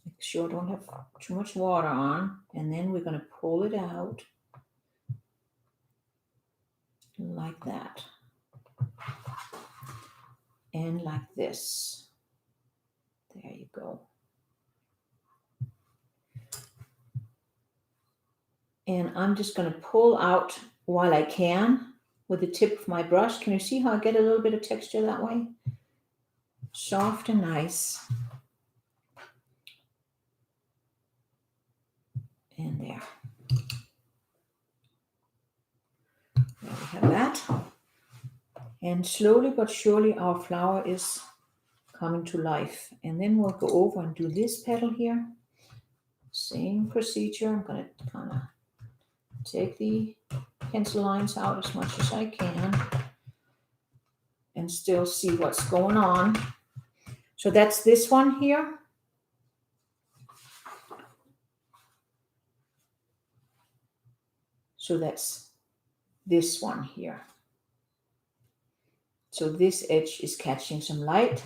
Make sure I don't have too much water on. And then we're going to pull it out like that. And like this. There you go. And I'm just going to pull out while I can with the tip of my brush. Can you see how I get a little bit of texture that way? Soft and nice. And there. There we have that. And slowly but surely our flower is coming to life. And then we'll go over and do this petal here. Same procedure. I'm going to kind of take the pencil lines out as much as I can and still see what's going on. So that's this one here. So that's this one here. So this edge is catching some light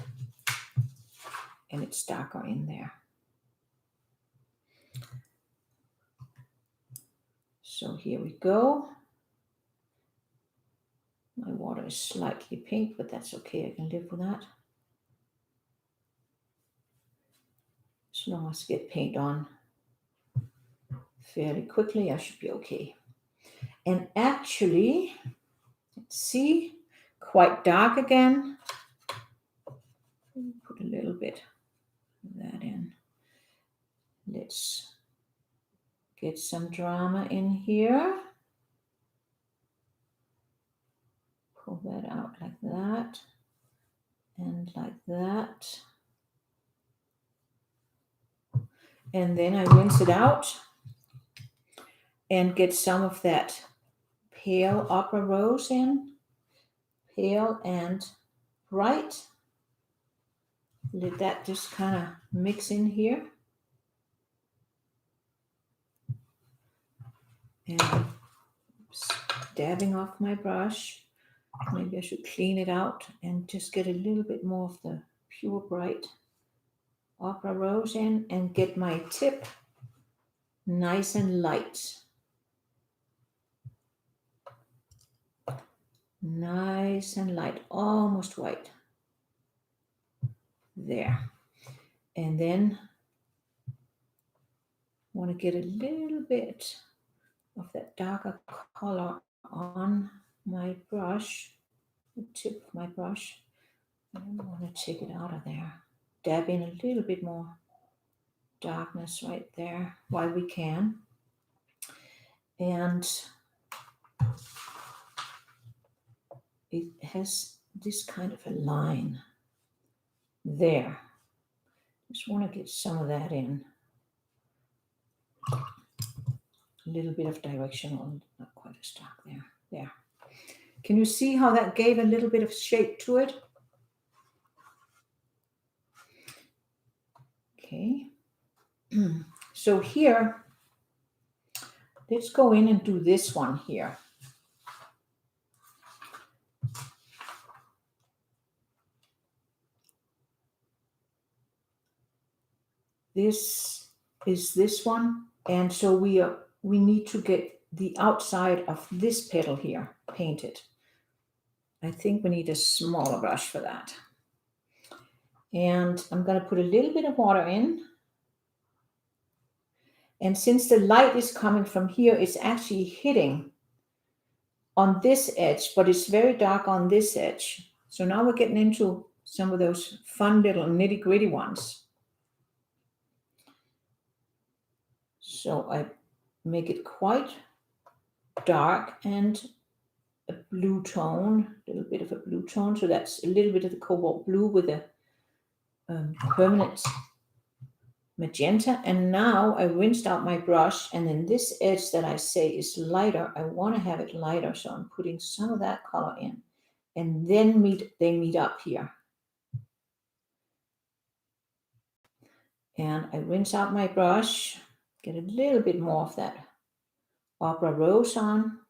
and it's darker in there. So here we go. My water is slightly pink, but that's okay. I can live with that. As long as I get paint on fairly quickly, I should be okay. And actually, let's see, quite dark again. Put a little bit of that in. Let's get some drama in here. Pull that out like that and like that. And then I rinse it out and get some of that pale opera rose in. Pale and bright. Let that just kind of mix in here. And dabbing off my brush. maybe I should clean it out and just get a little bit more of the pure bright Opera Rose in and get my tip nice and light. Nice and light, almost white. There. And then I want to get a little bit of that darker color on my brush, the tip of my brush. I want to take it out of there. Dab in a little bit more darkness right there while we can. And it has this kind of a line there. Just want to get some of that in. A little bit of directional, not quite as dark there. There. Can you see how that gave a little bit of shape to it? Okay. So here, let's go in and do this one here. This is this one, and so we need to get the outside of this petal here painted. I think we need a smaller brush for that. And I'm going to put a little bit of water in. And since the light is coming from here, it's actually hitting on this edge, but it's very dark on this edge. So now we're getting into some of those fun little nitty-gritty ones. So I make it quite dark and a blue tone, a little bit of a blue tone. So that's a little bit of the cobalt blue with a permanent magenta. And now I rinsed out my brush, and then this edge that I say is lighter, I want to have it lighter. So I'm putting some of that color in, and then they meet up here. And I rinse out my brush, get a little bit more of that Opera Rose on,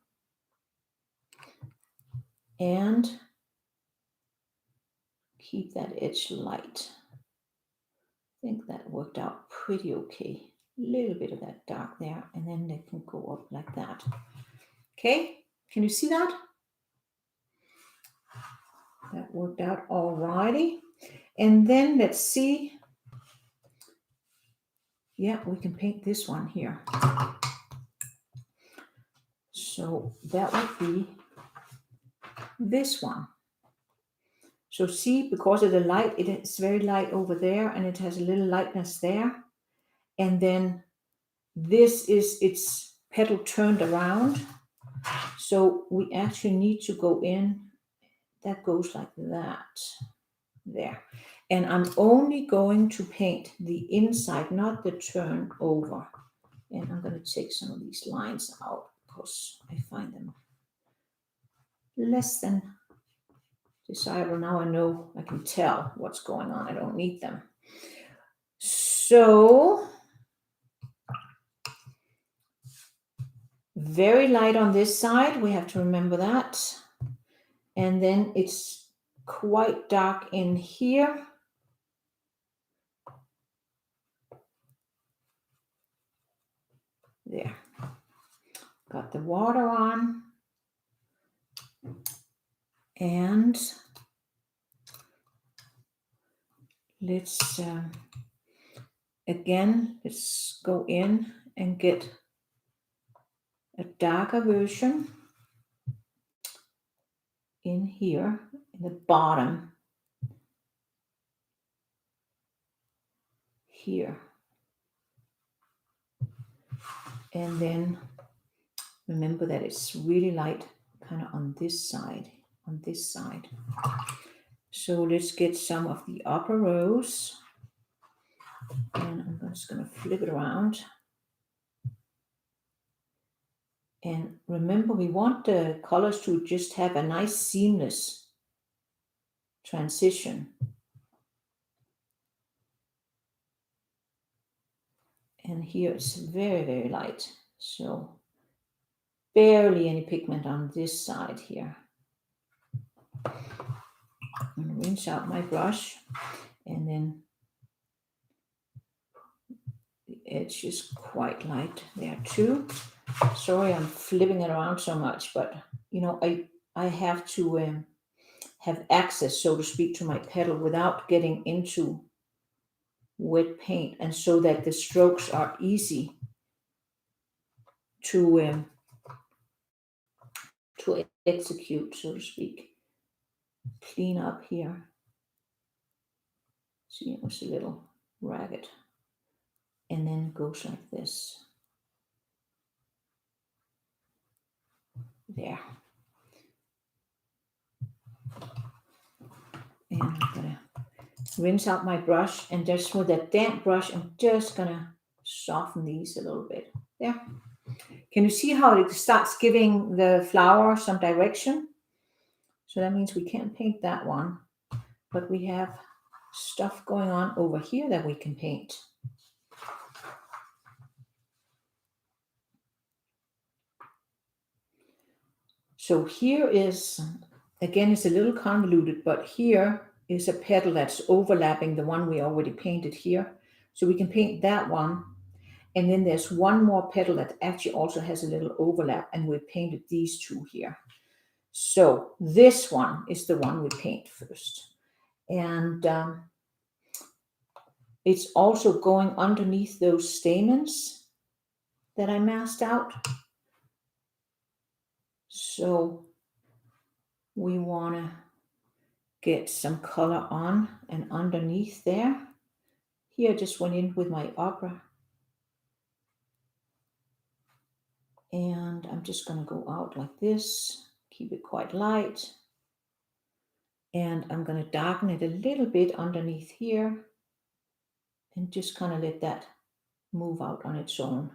and keep that edge light. I think that worked out pretty okay. A little bit of that dark there, and then they can go up like that. Okay, can you see that? That worked out alrighty. And then let's see. Yeah, we can paint this one here. So that would be this one. So see, because of the light, it's very light over there, and it has a little lightness there. And then this is its petal turned around. So we actually need to go in. That goes like that. There. And I'm only going to paint the inside, not the turn over. And I'm going to take some of these lines out because I find them less than desirable. Now I know, I can tell what's going on. I don't need them. So very light on this side. We have to remember that. And then it's quite dark in here. There. Got the water on. And let's again, let's go in and get a darker version in here in the bottom here. And then remember that it's really light kind of on this side, So let's get some of the Opera Rose, and I'm just going to flip it around. And remember, we want the colors to just have a nice seamless transition. And here it's very, very light. So barely any pigment on this side here. I'm going to rinse out my brush, and then the edge is quite light there too. Sorry, I'm flipping it around so much, but you know, I have to have access, so to speak, to my petal without getting into wet paint, and so that the strokes are easy to execute, so to speak. Clean up here. See, it was a little ragged, and then it goes like this. There. And I'm gonna rinse out my brush, and just with that damp brush, I'm just gonna soften these a little bit. There. Can you see how it starts giving the flower some direction? So that means we can't paint that one, but we have stuff going on over here that we can paint. So here is, again, it's a little convoluted, but here is a petal that's overlapping the one we already painted here. So we can paint that one. And then there's one more petal that actually also has a little overlap, and we painted these two here. So this one is the one we paint first. And it's also going underneath those stamens that I masked out. So we want to get some color on and underneath there. Here I just went in with my ochre. And I'm just going to go out like this, keep it quite light. And I'm going to darken it a little bit underneath here, and just kind of let that move out on its own.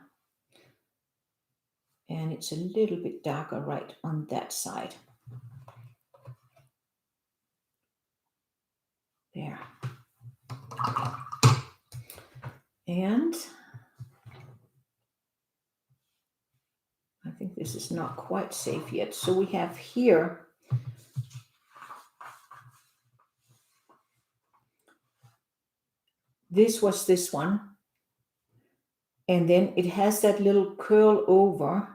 And it's a little bit darker right on that side. There. And I think this is not quite safe yet. So we have here this was this one. And then it has that little curl over.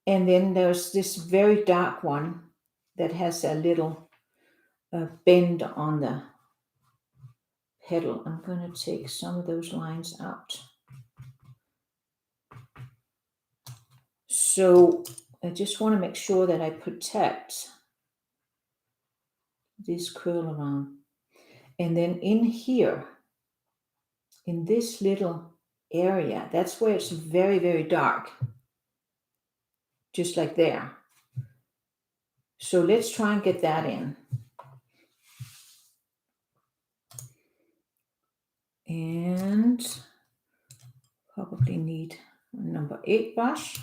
And then there's this very dark one that has a little bend on the petal. I'm going to take some of those lines out. So I just want to make sure that I protect this curl around. And then in here, in this little area, that's where it's very, very dark. Just like there. So let's try and get that in. And probably need a number 8 brush.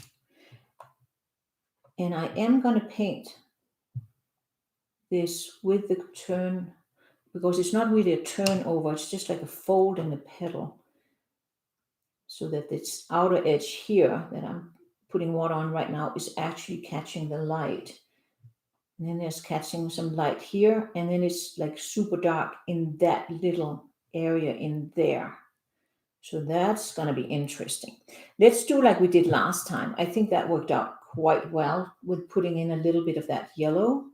And I am going to paint this with the turn, because it's not really a turnover, it's just like a fold in the petal. So that this outer edge here that I'm putting water on right now is actually catching the light. And then there's catching some light here, and then it's like super dark in that little area in there. So that's going to be interesting. Let's do like we did last time. I think that worked out quite well with putting in a little bit of that yellow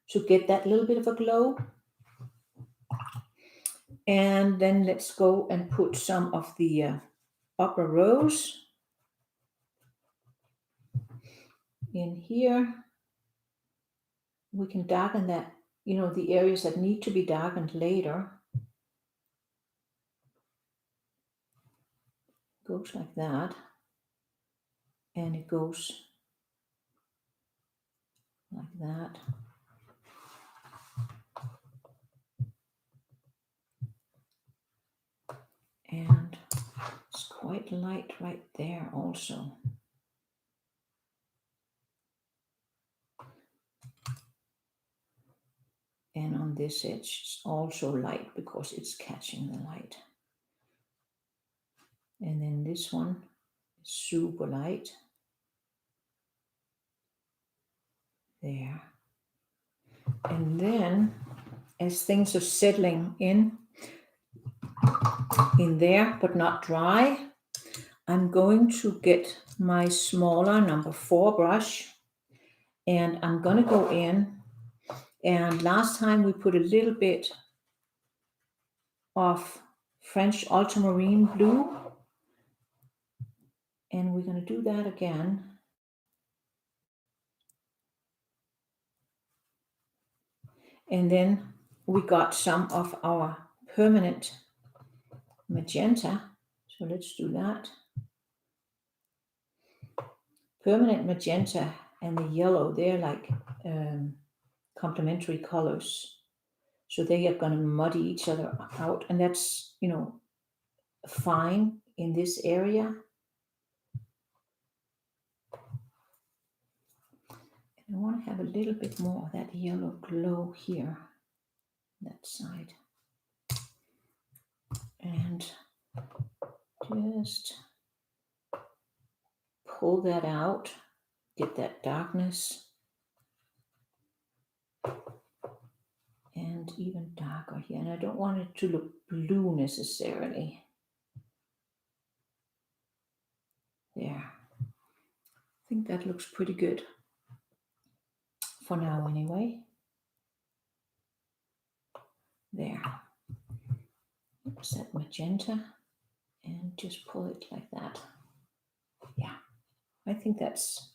to get that little bit of a glow. And then let's go and put some of the upper rose in here. We can darken that, you know, the areas that need to be darkened later. Goes like that. And it goes like that. And it's quite light right there also. And on this edge, it's also light because it's catching the light. And then this one is super light. There. And then as things are settling in there, but not dry, I'm going to get my smaller number 4 brush, and I'm going to go in, and last time we put a little bit of French ultramarine blue, and we're going to do that again. And then we got some of our permanent magenta, so let's do that. Permanent magenta and the yellow, they're like complementary colors, so they are going to muddy each other out, and that's, you know, fine in this area. And I want to have a little bit more of that yellow glow here, that side, and just pull that out, get that darkness, and even darker here. And I don't want it to look blue necessarily. There. I think that looks pretty good for now anyway. There. Oops, that magenta, and just pull it like that. Yeah, I think that's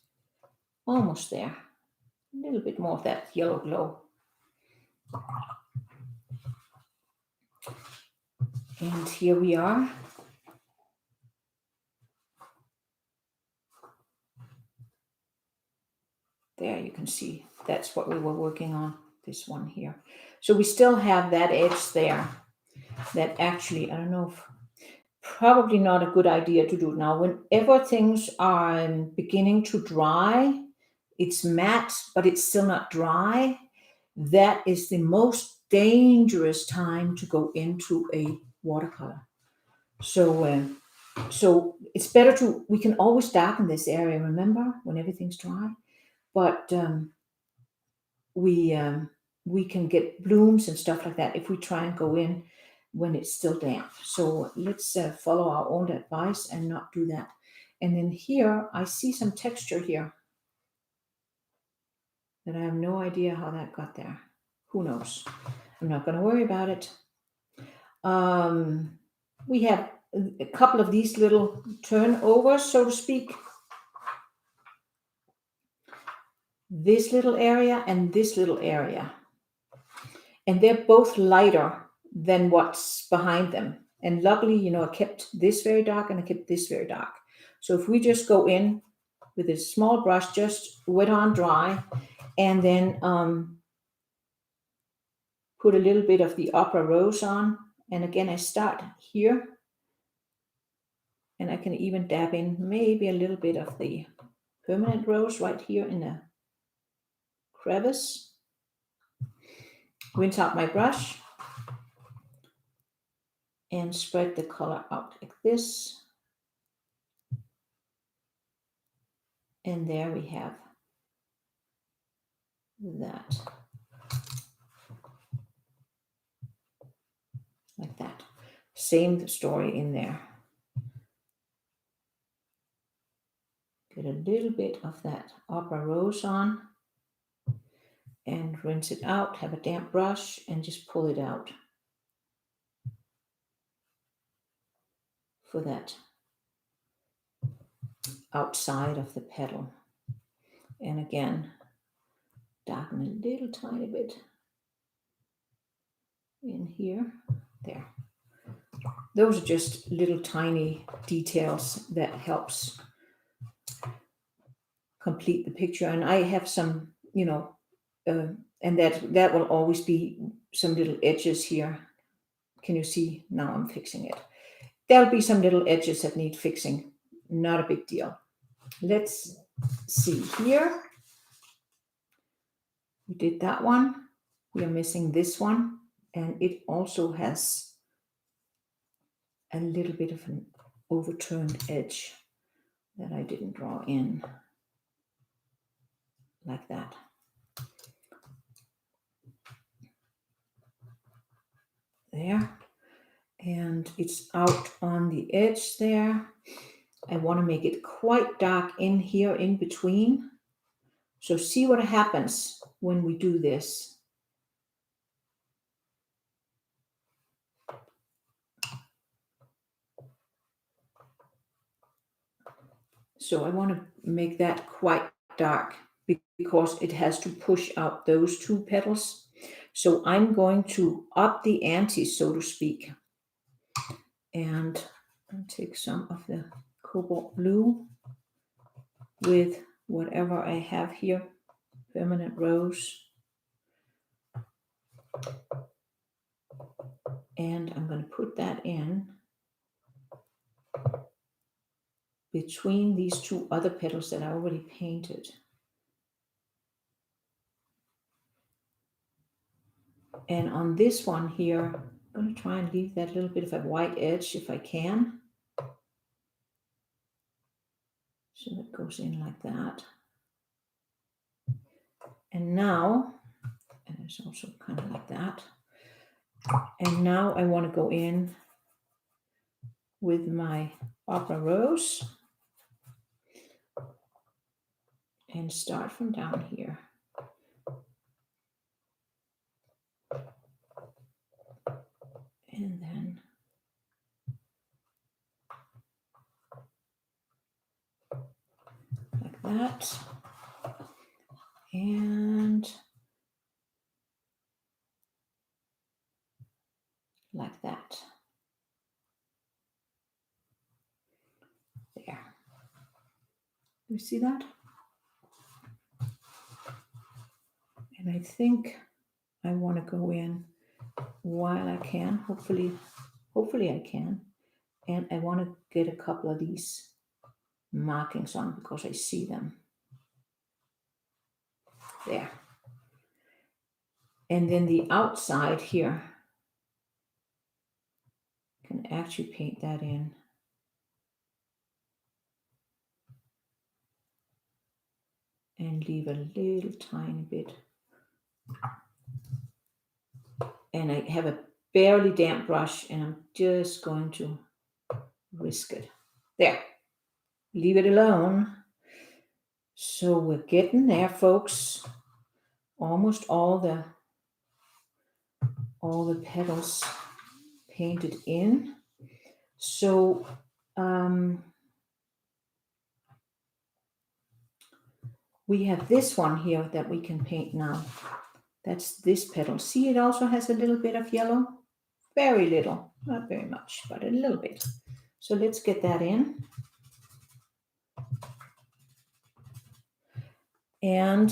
almost there. A little bit more of that yellow glow. And here we are. There you can see that's what we were working on, this one here. So we still have that edge there that actually, I don't know if, probably not a good idea to do it now. Whenever things are beginning to dry, it's matte, but it's still not dry. That is the most dangerous time to go into a watercolor. So it's better to, we can always darken this area, remember, when everything's dry. But we can get blooms and stuff like that if we try and go in when it's still damp. So let's follow our own advice and not do that. And then here, I see some texture here that I have no idea how that got there. Who knows? I'm not going to worry about it. We have a couple of these little turnovers, so to speak. This little area and this little area. And they're both lighter than what's behind them. And luckily, you know, I kept this very dark and I kept this very dark. So if we just go in with a small brush, just wet on dry, and then put a little bit of the Opera Rose on. And again, I start here. And I can even dab in maybe a little bit of the Permanent Rose right here in the crevice. Rinse out my brush and spread the color out like this. And there we have that. Like that. Same story in there. Get a little bit of that Opera Rose on and rinse it out. Have a damp brush and just pull it out for that outside of the petal. And again, darken a little tiny bit in here. There. Those are just little tiny details that helps complete the picture. And I have some, you know, and that will always be some little edges here. Can you see? Now I'm fixing it. There'll be some little edges that need fixing. Not a big deal. Let's see here. We did that one. We are missing this one. And it also has a little bit of an overturned edge that I didn't draw in. Like that. there. And it's out on the edge there. I want to make it quite dark in here in between. So see what happens when we do this. So I want to make that quite dark because it has to push out those two petals. So I'm going to up the ante, so to speak. And I'll take some of the cobalt blue with whatever I have here, permanent rose. And I'm going to put that in between these two other petals that I already painted. And on this one here, I'm going to try and leave that little bit of a white edge if I can. So that goes in like that. And now, and it's also kind of like that. And now I want to go in with my opera rose and start from down here. And then like that. And like that. There. You see that? And I think I want to go in while I can. Hopefully I can. And I want to get a couple of these markings on because I see them. There. And then the outside here, I can actually paint that in. And leave a little tiny bit. And I have a barely damp brush and I'm just going to whisk it. There. Leave it alone. So we're getting there, folks. Almost all the petals painted in. So we have this one here that we can paint now. That's this petal. See, it also has a little bit of yellow. Very little, not very much, but a little bit. So let's get that in. And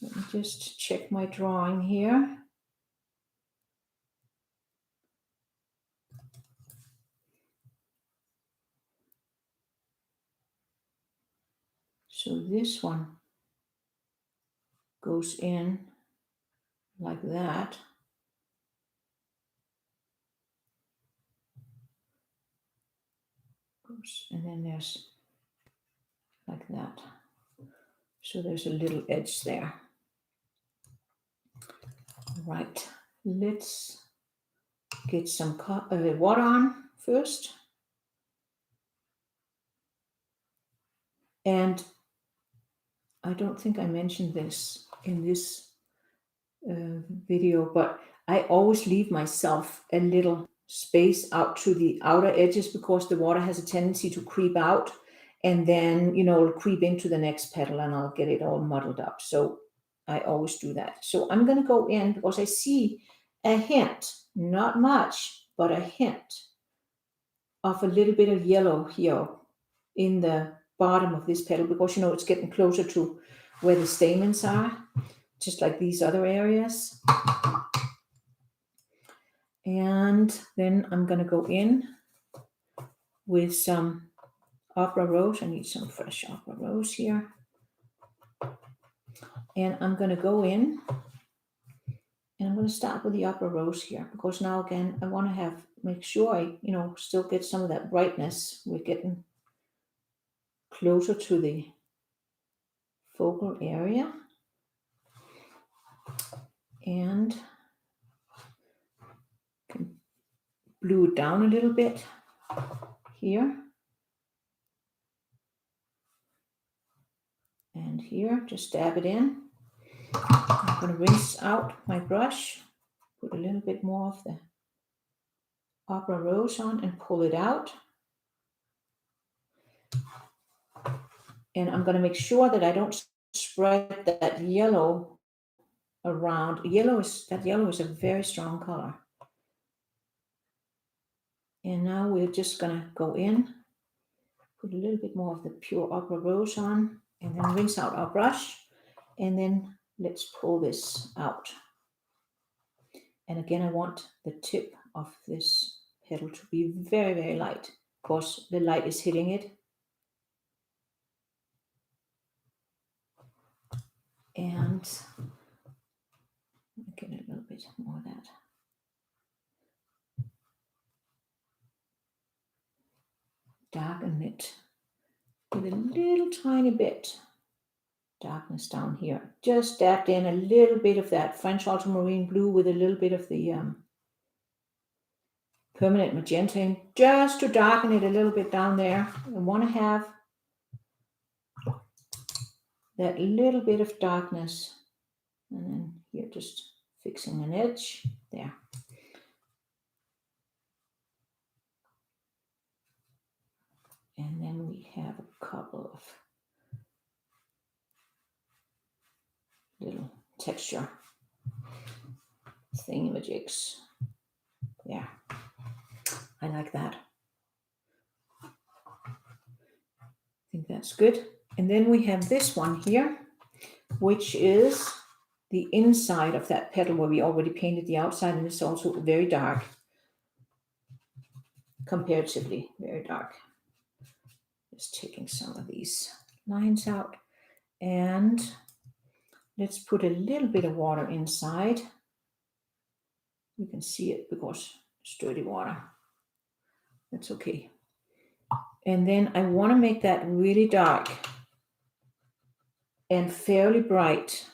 let me just check my drawing here. So this one goes in like that. And then there's like that. So there's a little edge there. Right, let's get some water on first. And I don't think I mentioned this in this video, but I always leave myself a little space out to the outer edges because the water has a tendency to creep out and then, it'll creep into the next petal and I'll get it all muddled up. So I always do that. So I'm going to go in because I see a hint, not much, but a hint of a little bit of yellow here in the bottom of this petal because, it's getting closer to where the stamens are, just like these other areas. And then I'm going to go in with some opera rose. I need some fresh opera rose here. And I'm going to go in and I'm going to start with the opera rose here because now again, I want to make sure I, still get some of that brightness. We're getting closer to the focal area. And can blue it down a little bit here. And here, just dab it in. I'm going to rinse out my brush, put a little bit more of the Opera Rose on and pull it out. And I'm going to make sure that I don't spread that yellow around. That yellow is a very strong color. And now we're just going to go in, put a little bit more of the pure Opera Rose on, and then rinse out our brush. And then let's pull this out. And again, I want the tip of this petal to be very, very light. Of course, the light is hitting it. And get a little bit more of that. Darken it with a little tiny bit darkness down here. Just dabbed in a little bit of that French ultramarine blue with a little bit of the permanent magenta in, just to darken it a little bit down there. I want to have that little bit of darkness. And then here, just fixing an edge there. And then we have a couple of little texture thingamajigs. Yeah, I like that. I think that's good. And then we have this one here, which is the inside of that petal where we already painted the outside, and it's also very dark, comparatively very dark. Just taking some of these lines out, and let's put a little bit of water inside. You can see it because it's dirty water. That's okay. And then I want to make that really dark and fairly bright.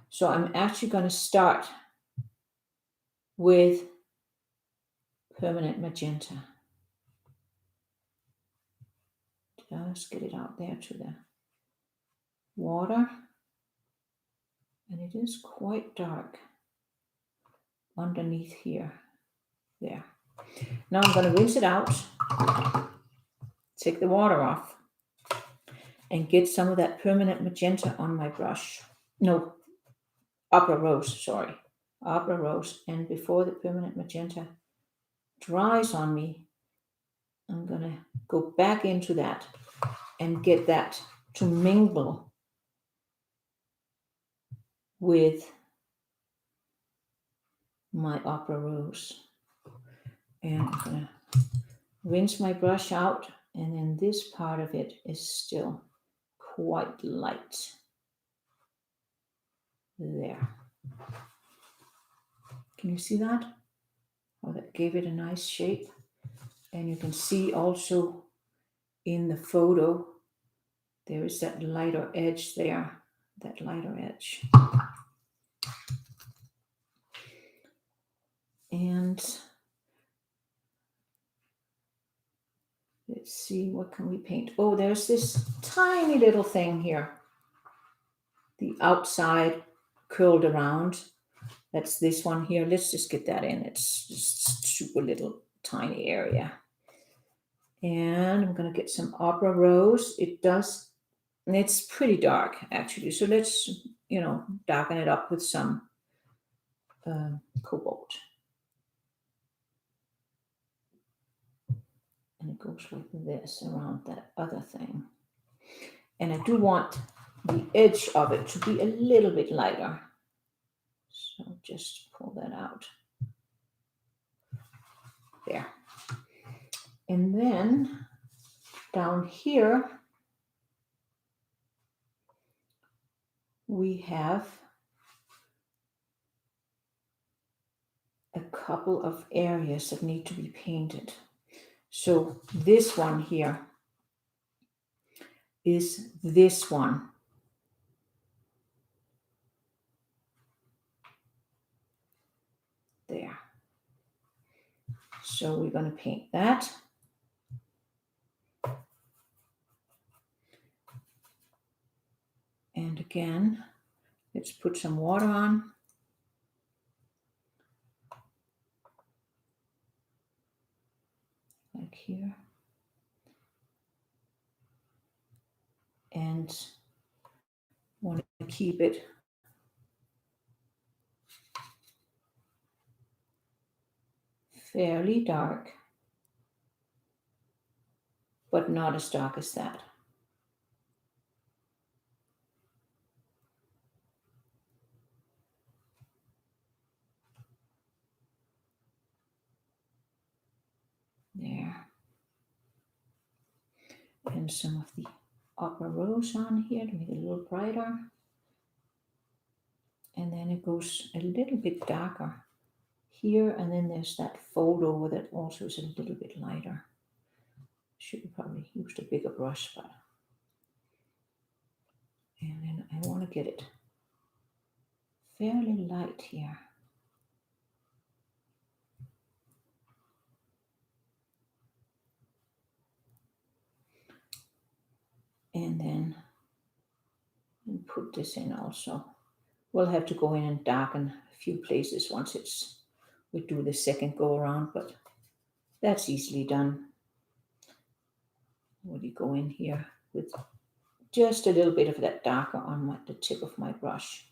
So I'm actually going to start with permanent magenta. Just get it out there to the water. And it is quite dark underneath here. There. Now I'm going to rinse it out, take the water off, and get some of that permanent magenta on my brush. No, Opera Rose, sorry. Opera Rose. And before the permanent magenta dries on me, I'm going to go back into that and get that to mingle with my Opera Rose. And I'm going to rinse my brush out, and then this part of it is still quite light. There. Can you see that? Oh, that gave it a nice shape. And you can see also in the photo, there is that lighter edge there, that lighter edge. And let's see, what can we paint? Oh, there's this tiny little thing here. The outside curled around. That's this one here. Let's just get that in. It's just super little tiny area. And I'm going to get some Opera Rose. It's pretty dark actually. So let's, darken it up with some cobalt. And it goes like this around that other thing. And I do want the edge of it to be a little bit lighter. So just pull that out. There. And then down here, we have a couple of areas that need to be painted. So this one here is this one. There. So we're going to paint that. And again, let's put some water on. Like here. And want to keep it fairly dark, but not as dark as that. There. And some of the Opera Rose on here to make it a little brighter. And then it goes a little bit darker here, and then there's that fold over that also is a little bit lighter. Should have probably used a bigger brush, but and then I want to get it fairly light here. And then put this in also. We'll have to go in and darken a few places once we do the second go around, but that's easily done. Will you go in here with just a little bit of that darker on the tip of my brush.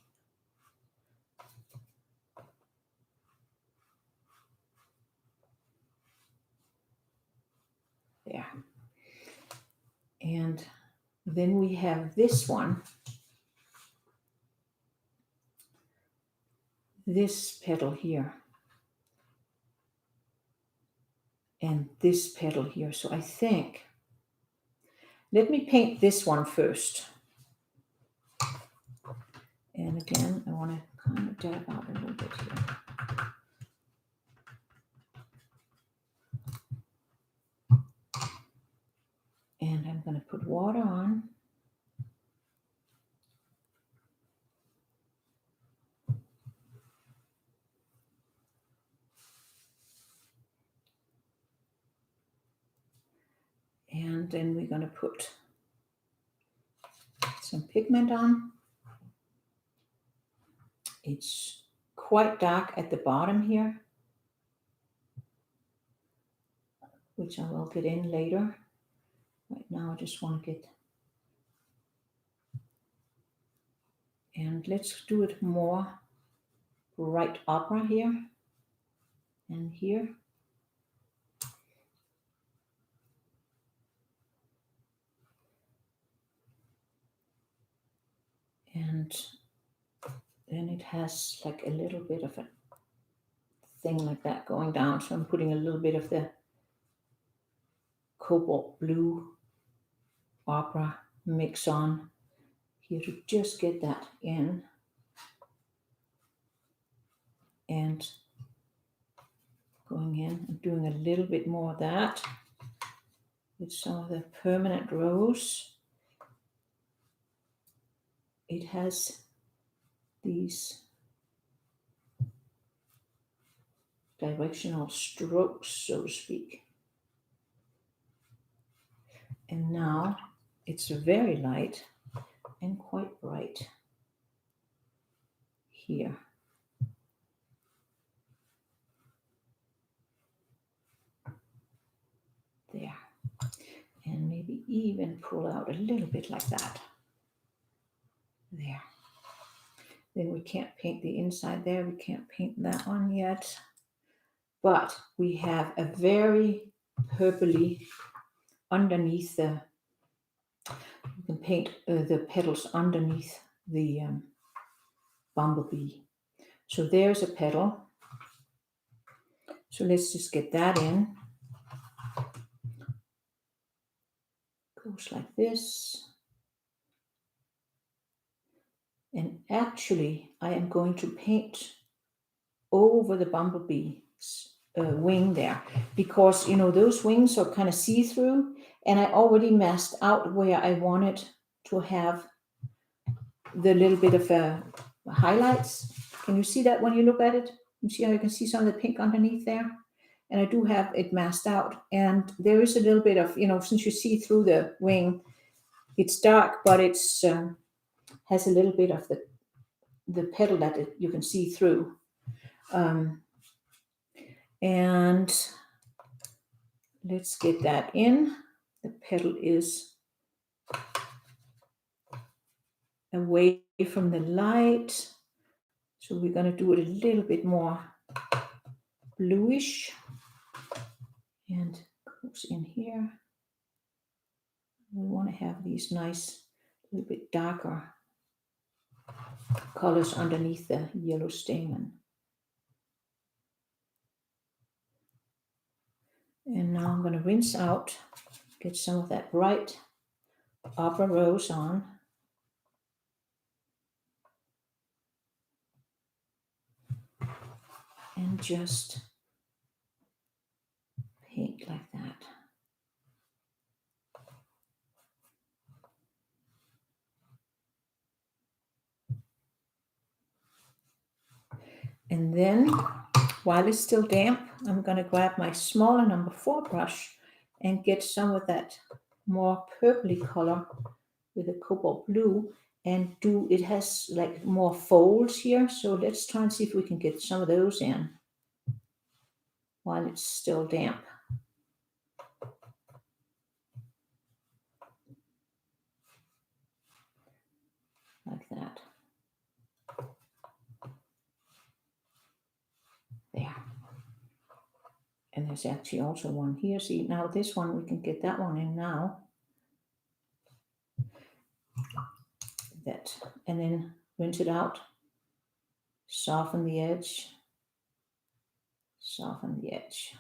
There. And then we have this one. This petal here. And this petal here. So I think, let me paint this one first. And again, I want to kind of dab out a little bit here. And I'm going to put water on. And then we're going to put some pigment on. It's quite dark at the bottom here, which I will get in later. Right now I just want to get, and let's do it more bright opera here and here. And then it has like a little bit of a thing like that going down. So I'm putting a little bit of the cobalt blue opera mix on here to just get that in. And going in and doing a little bit more of that with some of the permanent rose. It has these directional strokes, so to speak. And now it's very light and quite bright here. There. And maybe even pull out a little bit like that. There. Then we can't paint the inside there. We can't paint that one yet. But we have a very purpley underneath the, you can paint the petals underneath the bumblebee. So there's a petal. So let's just get that in. Goes like this. And actually, I am going to paint over the bumblebee's wing there, because you know those wings are kind of see-through, and I already masked out where I wanted to have the little bit of highlights. Can you see that when you look at it? You see how you can see some of the pink underneath there? and I do have it masked out. And there is a little bit of, since you see through the wing, it's dark, but it's has a little bit of the petal that you can see through. And let's get that in. The petal is away from the light, so we're going to do it a little bit more bluish, and goes in here. We want to have these nice, a little bit darker colors underneath the yellow stamen. And now I'm going to rinse out, get some of that bright opera rose on. And just paint like that. And then, while it's still damp, I'm going to grab my smaller number 4 brush and get some of that more purpley color with a cobalt blue, and it has like more folds here. So let's try and see if we can get some of those in while it's still damp. Like that. There. And there's actually also one here. See, now this one, we can get that one in now. That, and then rinse it out. Soften the edge. Soften the edge.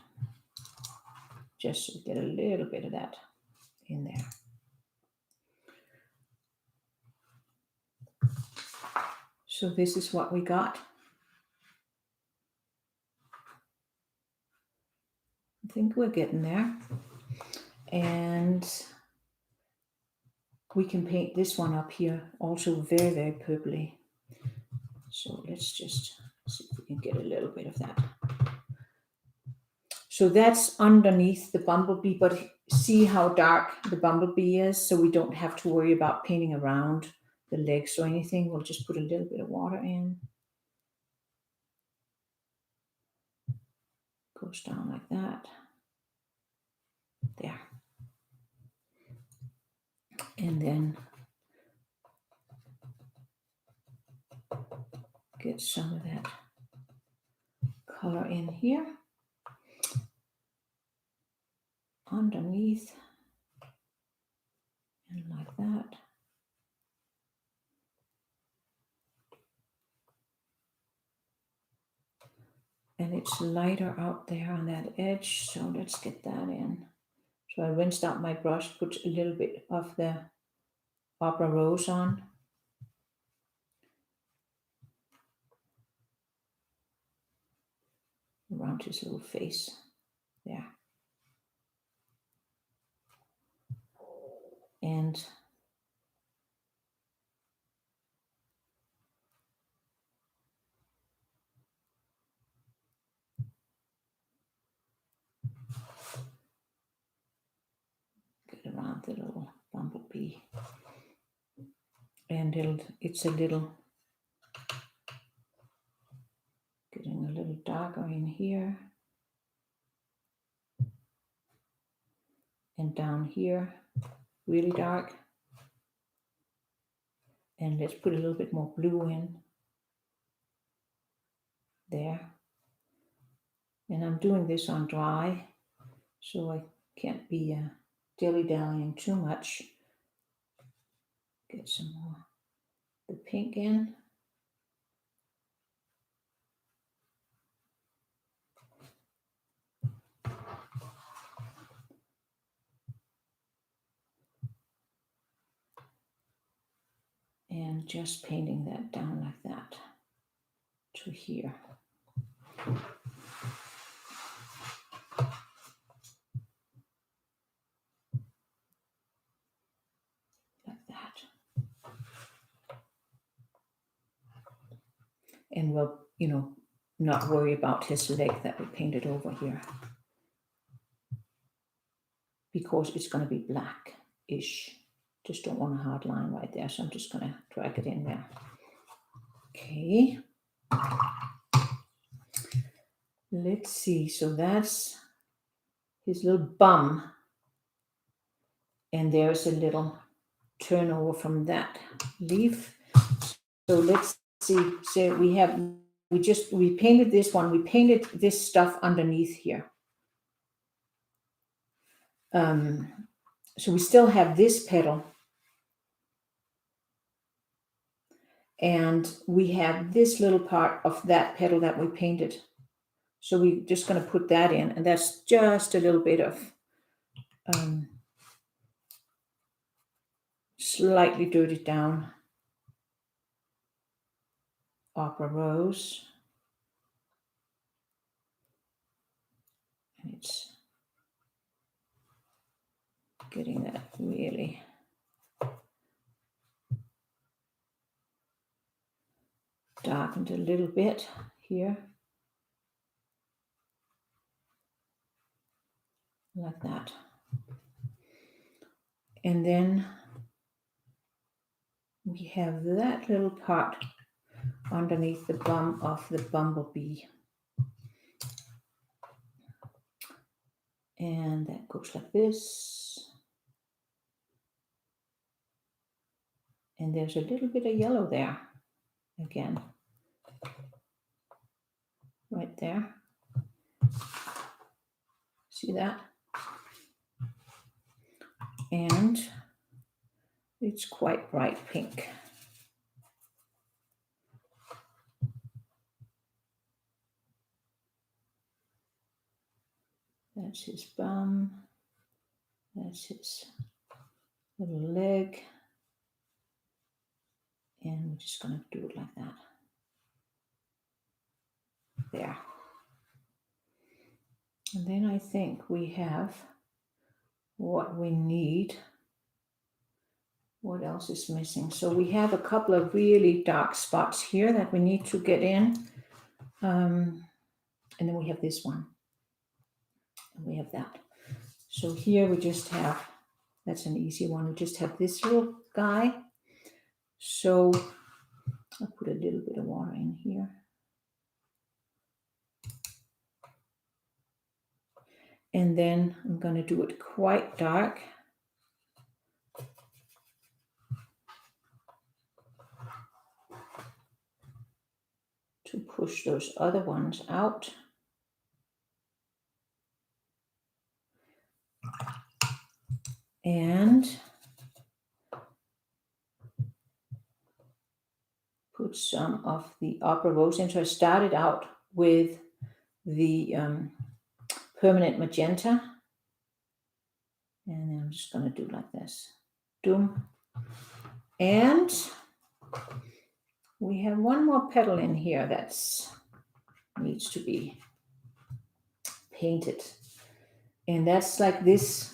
Just so we get a little bit of that in there. So this is what we got. I think we're getting there. And we can paint this one up here also very, very purpley. So let's just see if we can get a little bit of that. So that's underneath the bumblebee, but see how dark the bumblebee is, so we don't have to worry about painting around the legs or anything. We'll just put a little bit of water in. Goes down like that. There. And then get some of that color in here. Underneath. And like that. And it's lighter out there on that edge, so let's get that in. So I rinsed out my brush, put a little bit of the opera rose on. Around his little face. There. And get around the little bumblebee. And it's a little, getting a little darker in here. And down here, really dark. And let's put a little bit more blue in. There. And I'm doing this on dry, so I can't be dilly-dallying too much. Get some more the pink in. And just painting that down like that to here. Like that. And we'll, not worry about his leg that we painted over here. because it's going to be black-ish. Just don't want a hard line right there, so I'm just going to drag it in there. Okay. Let's see. So that's his little bum. And there's a little turnover from that leaf. So let's see. So we painted this one. We painted this stuff underneath here. So we still have this petal. And we have this little part of that petal that we painted. So we're just going to put that in. And that's just a little bit of slightly dirtied down Opera Rose. And it's getting that really darkened a little bit here. Like that. And then we have that little part underneath the bum of the bumblebee. And that goes like this. And there's a little bit of yellow there again. Right there. See that? And it's quite bright pink. That's his bum. That's his little leg. And we're just going to do it like that. There. And then I think we have what we need. What else is missing? So we have a couple of really dark spots here that we need to get in. And then we have this one. And we have that. So here we just have, that's an easy one. We just have this little guy. So I'll put a little bit of water in here. And then I'm going to do it quite dark. To push those other ones out. And put some of the Opera Rose in. So I started out with the permanent magenta. And then I'm just going to do like this. Doom. And we have one more petal in here that needs to be painted. And that's like this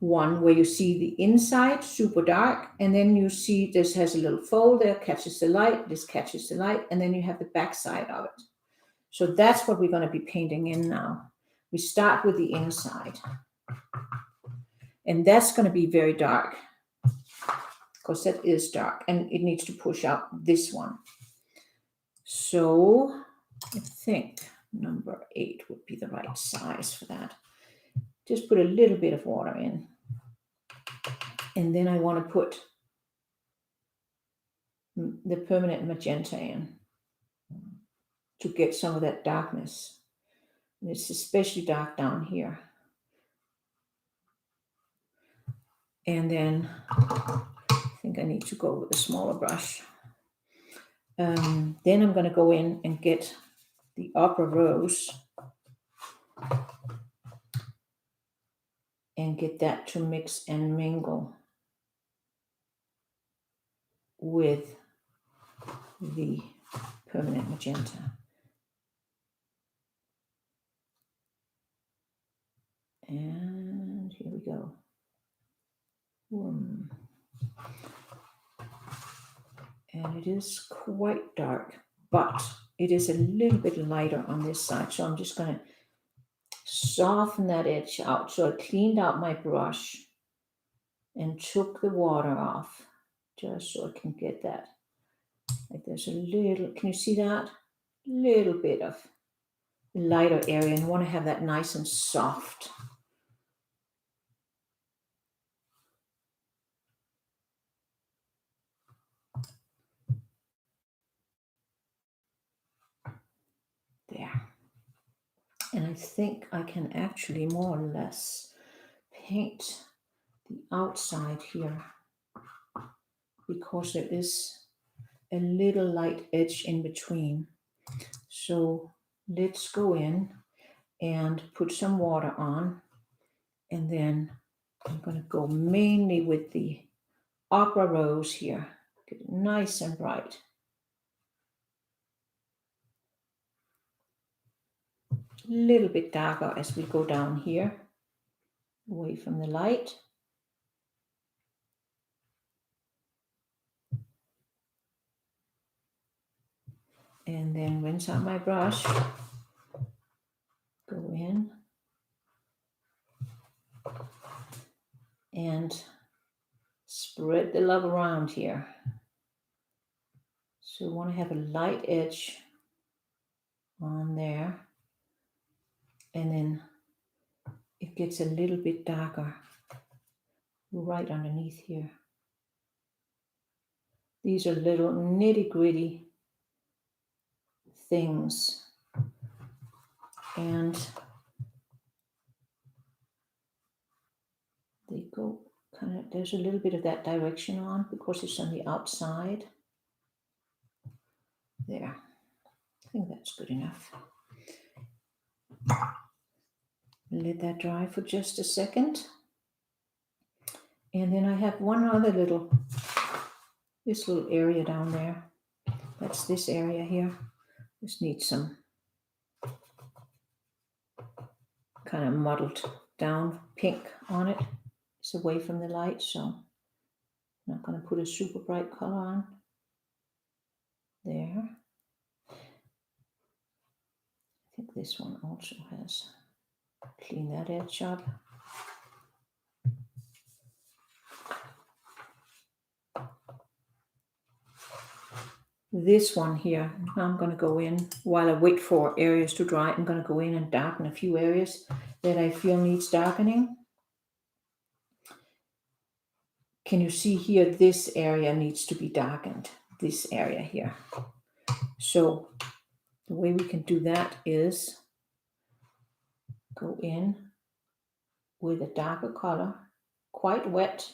one where you see the inside super dark, and then you see this has a little fold there, catches the light, this catches the light, and then you have the back side of it. So that's what we're going to be painting in now. We start with the inside. And that's going to be very dark, because that is dark, and it needs to push out this one. So I think number 8 would be the right size for that. Just put a little bit of water in. And then I want to put the permanent magenta in to get some of that darkness. And it's especially dark down here. And then I think I need to go with a smaller brush. Then I'm going to go in and get the Opera Rose and get that to mix and mingle with the permanent magenta. And here we go. And it is quite dark, but it is a little bit lighter on this side. So I'm just going to soften that edge out. So I cleaned out my brush and took the water off just so I can get that. Like there's a little, can you see that? Little bit of lighter area, and I want to have that nice and soft. There. And I think I can actually more or less paint the outside here because there is a little light edge in between. So let's go in and put some water on, and then I'm going to go mainly with the opera rose here. Get it nice and bright. A little bit darker as we go down here, away from the light. And then rinse out my brush, go in, and spread the love around here. So we want to have a light edge on there, and then it gets a little bit darker right underneath here. These are little nitty-gritty things, and they go kind of, there's a little bit of that direction on because it's on the outside. There, I think that's good enough. Let that dry for just a second. And then I have one other this little area down there. That's this area here. Just needs some kind of muddled down pink on it. It's away from the light, so I'm not going to put a super bright color on. There. I think this one also has. Clean that edge up. This one here, I'm going to go in while I wait for areas to dry. I'm going to go in and darken a few areas that I feel needs darkening. Can you see here? This area needs to be darkened. This area here. So the way we can do that is go in with a darker color, quite wet.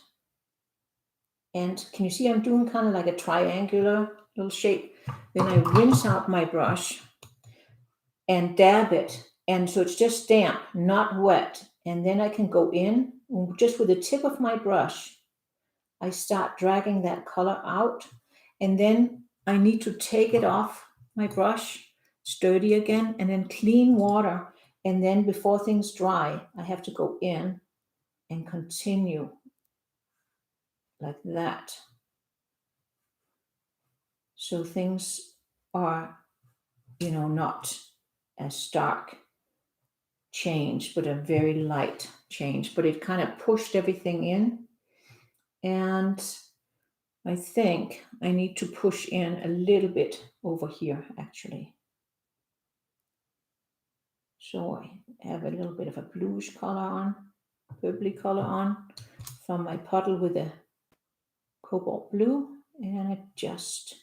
And can you see I'm doing kind of like a triangular little shape? Then I rinse out my brush and dab it. And so it's just damp, not wet. And then I can go in just with the tip of my brush. I start dragging that color out. And then I need to take it off my brush, sturdy again, and then clean water. And then before things dry, I have to go in and continue like that. So things are, not a stark change, but a very light change. But it kind of pushed everything in. And I think I need to push in a little bit over here, actually. So I have a little bit of a bluish color on, purpley color on from my puddle with a cobalt blue. And I just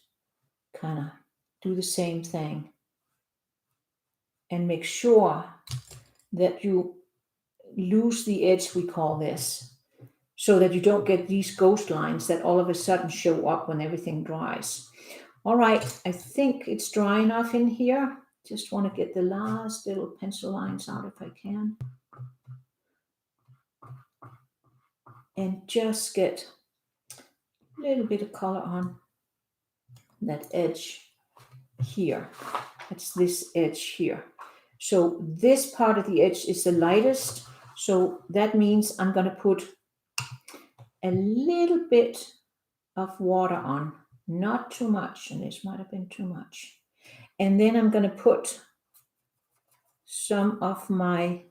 kind of do the same thing. And make sure that you lose the edge, we call this, so that you don't get these ghost lines that all of a sudden show up when everything dries. All right, I think it's dry enough in here. Just want to get the last little pencil lines out if I can. And just get a little bit of color on that edge here. It's this edge here. So this part of the edge is the lightest. So that means I'm going to put a little bit of water on, not too much. And this might have been too much. And then I'm going to put some of my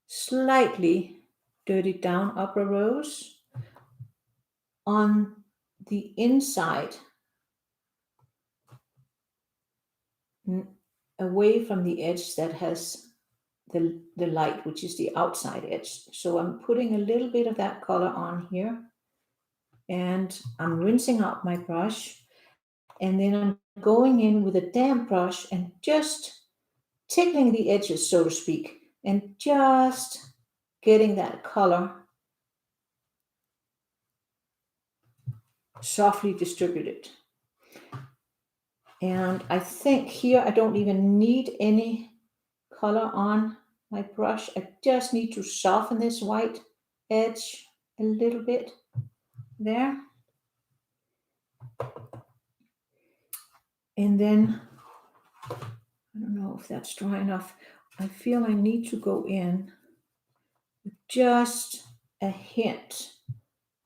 slightly dirtied down upper rows on the inside, away from the edge that has the light, which is the outside edge. So I'm putting a little bit of that color on here, and I'm rinsing out my brush, and then I'm going in with a damp brush and just tickling the edges, so to speak, and just getting that color softly distributed. And I think here I don't even need any color on my brush. I just need to soften this white edge a little bit there. And then, I don't know if that's dry enough. I feel I need to go in with just a hint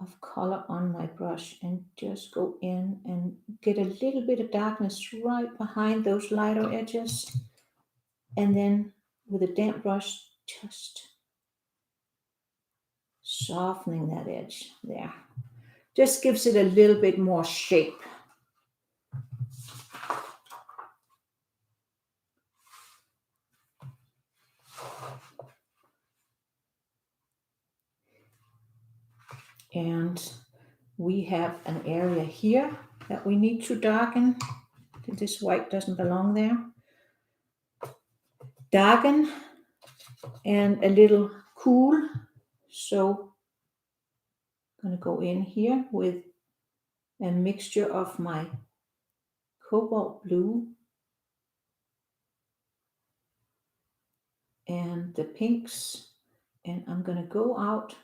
of color on my brush and just go in and get a little bit of darkness right behind those lighter edges. And then with a damp brush, just softening that edge there. Just gives it a little bit more shape. And we have an area here that we need to darken. This white doesn't belong there. Darken and a little cool. So I'm going to go in here with a mixture of my cobalt blue and the pinks, and I'm going to go out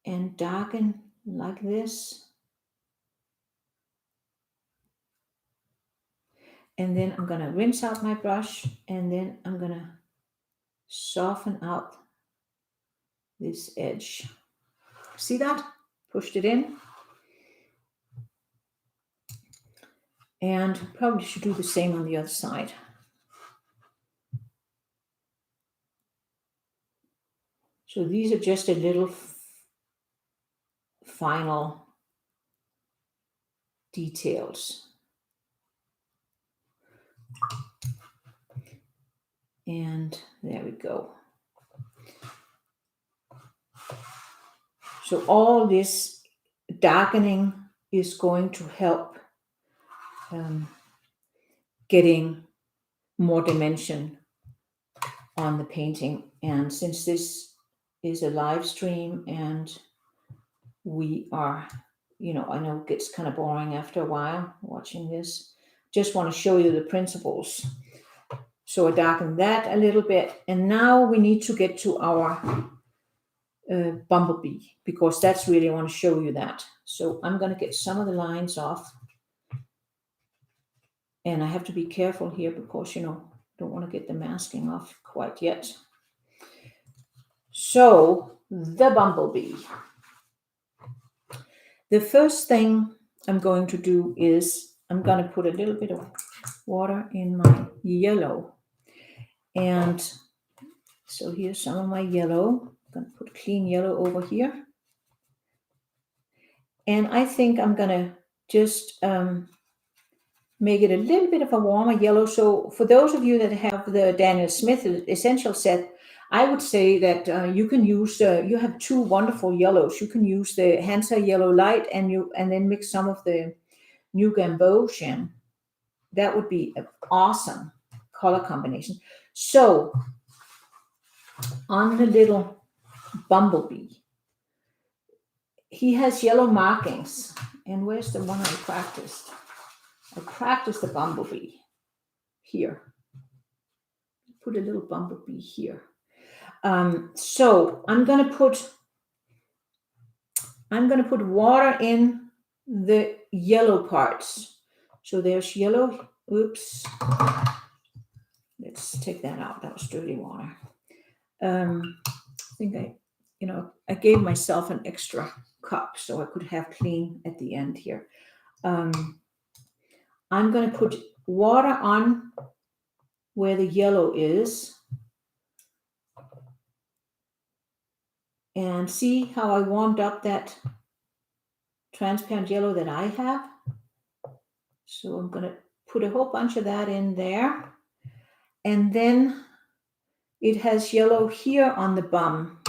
and darken like this. And then I'm going to rinse out my brush, and then I'm going to soften out this edge. See that? Pushed it in. And probably should do the same on the other side. So these are just a little final details. And there we go. So all this darkening is going to help getting more dimension on the painting. And since this is a live stream and we are, I know it gets kind of boring after a while watching this, just want to show you the principles. So I darkened that a little bit, and now we need to get to our Bumblebee, because that's really, I want to show you that. So I'm going to get some of the lines off, and I have to be careful here because don't want to get the masking off quite yet. So the Bumblebee. The first thing I'm going to do is I'm going to put a little bit of water in my yellow. And so here's some of my yellow. I'm going to put clean yellow over here. And I think I'm going to just make it a little bit of a warmer yellow. So for those of you that have the Daniel Smith Essential set, I would say that you can use, you have two wonderful yellows. You can use the Hansa Yellow Light and then mix some of the New Gamboge. That would be an awesome color combination. So on the little Bumblebee, he has yellow markings. And where's the one I practiced? I practiced the Bumblebee here. Put a little Bumblebee here. So I'm going to put water in the yellow parts. So there's yellow. Oops. Let's take that out. That was dirty water. I think I gave myself an extra cup so I could have clean at the end here. I'm going to put water on where the yellow is. And see how I warmed up that transparent yellow that I have. So I'm going to put a whole bunch of that in there. And then it has yellow here on the bum,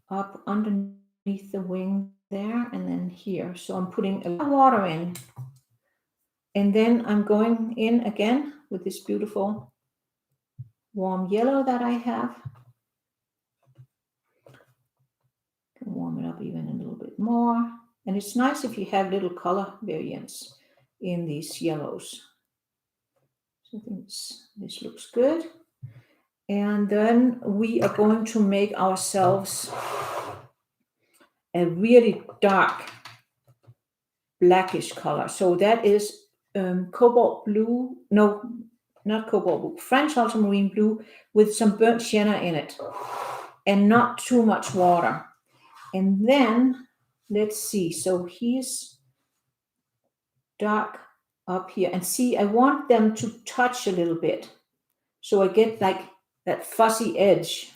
up underneath the wing there, and then here. So I'm putting a lot of water in. And then I'm going in again with this beautiful warm yellow that I have. Can warm it up even a little bit more. And it's nice if you have little color variants in these yellows. So I think this looks good. And then we are going to make ourselves a really dark blackish color. So that is cobalt blue, no, not cobalt blue, French ultramarine blue with some burnt sienna in it and not too much water. And then let's see, so he's dark up here, and see, I want them to touch a little bit so I get like that fuzzy edge.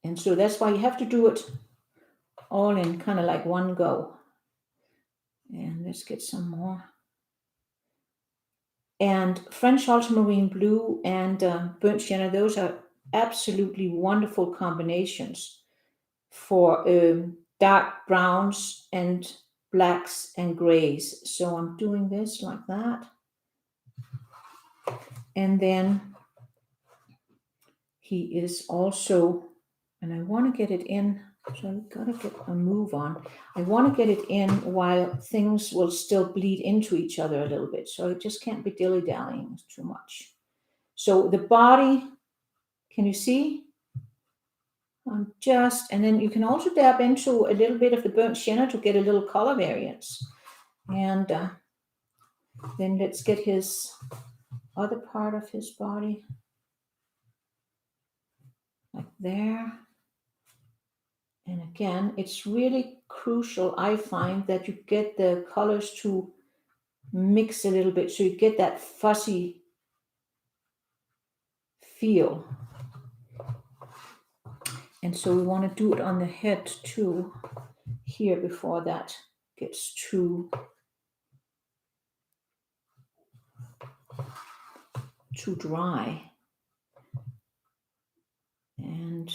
And so that's why you have to do it all in kind of like one go. And let's get some more. And French ultramarine blue and burnt sienna, those are absolutely wonderful combinations for dark browns and blacks and grays. So I'm doing this like that. And then he is also, and I want to get it in, so I've got to get a move on. I want to get it in while things will still bleed into each other a little bit. So it just can't be dilly-dallying too much. So the body, can you see? And then you can also dab into a little bit of the burnt sienna to get a little color variance. And then let's get his other part of his body, like there. And again, it's really crucial, I find, that you get the colors to mix a little bit so you get that fuzzy feel. And so we want to do it on the head too, here, before that gets too dry. And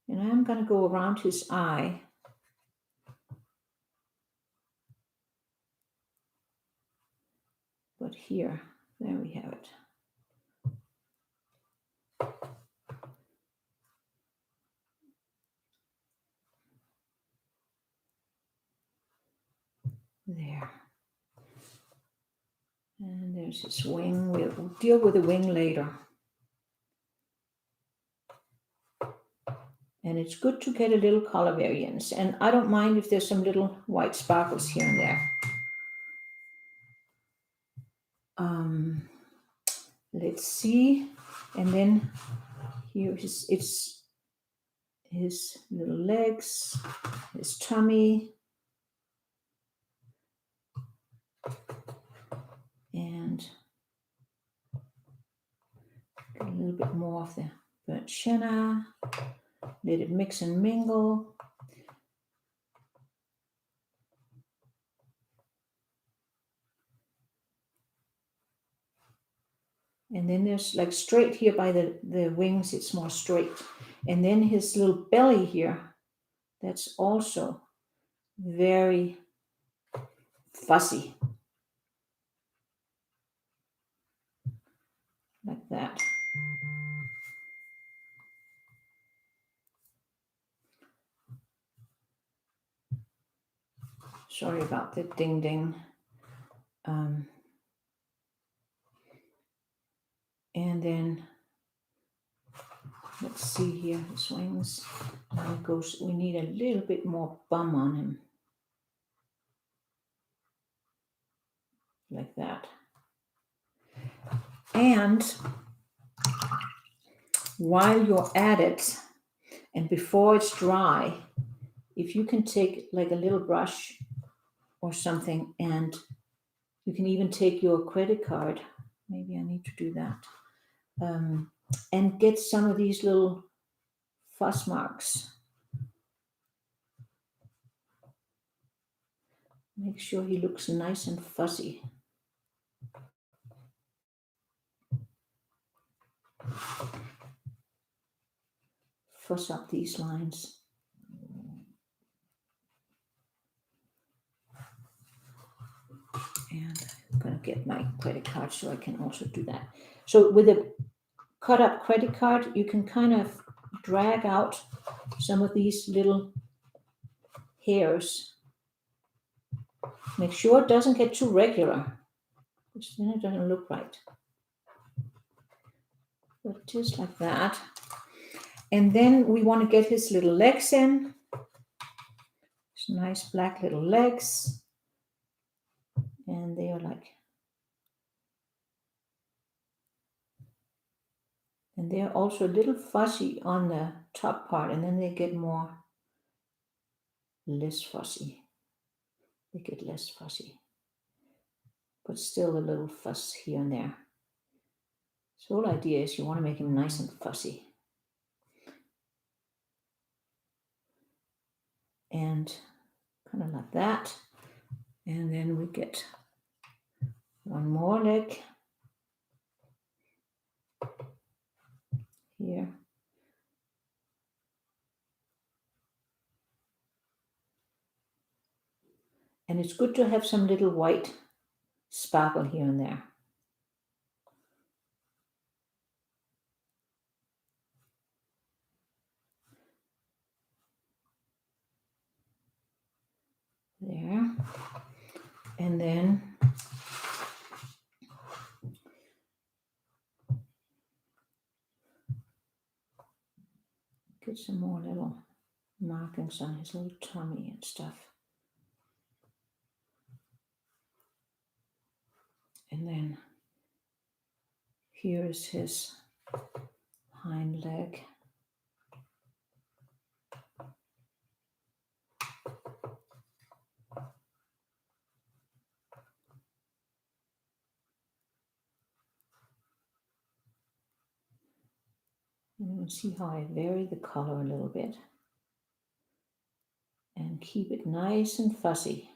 I'm going to go around his eye. But here, there we have it. There. And there's his wing. We'll deal with the wing later. And it's good to get a little color variance. And I don't mind if there's some little white sparkles here and there. Let's see. And then here it's his little legs, his tummy. And get a little bit more of the burnt sienna. Let it mix and mingle. And then there's like straight here by the wings, it's more straight. And then his little belly here, that's also very fuzzy. Like that. Sorry about the ding ding. And then let's see here, his wings. Now it goes, we need a little bit more bum on him. Like that. And while you're at it, and before it's dry, if you can take like a little brush or something, and you can even take your credit card, maybe I need to do that, and get some of these little fuss marks. Make sure he looks nice and fuzzy. Fuss up these lines. And I'm going to get my credit card so I can also do that. So with a cut up credit card, you can kind of drag out some of these little hairs. Make sure it doesn't get too regular, because then it doesn't look right. But just like that. And then we want to get his little legs in. His nice black little legs. And they are like, and they're also a little fuzzy on the top part, and then they get less fuzzy. They get less fuzzy, but still a little fuzz here and there. So the whole idea is you want to make him nice and fuzzy. And kind of like that. And then we get one more leg here. And it's good to have some little white sparkle here and there. There. And then get some more little markings on his little tummy and stuff. And then here is his hind leg. And you can see how I vary the color a little bit and keep it nice and fuzzy.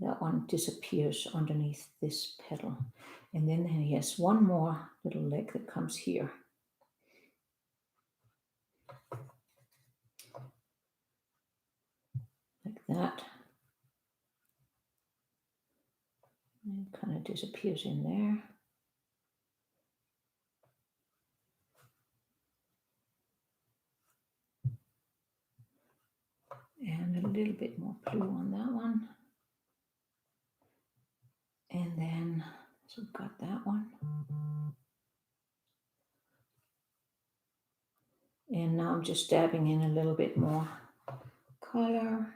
That one disappears underneath this petal. And then he has one more little leg that comes here. Like that. And it kind of disappears in there. And a little bit more blue on that one. And then, so we've got that one. And now I'm just dabbing in a little bit more color.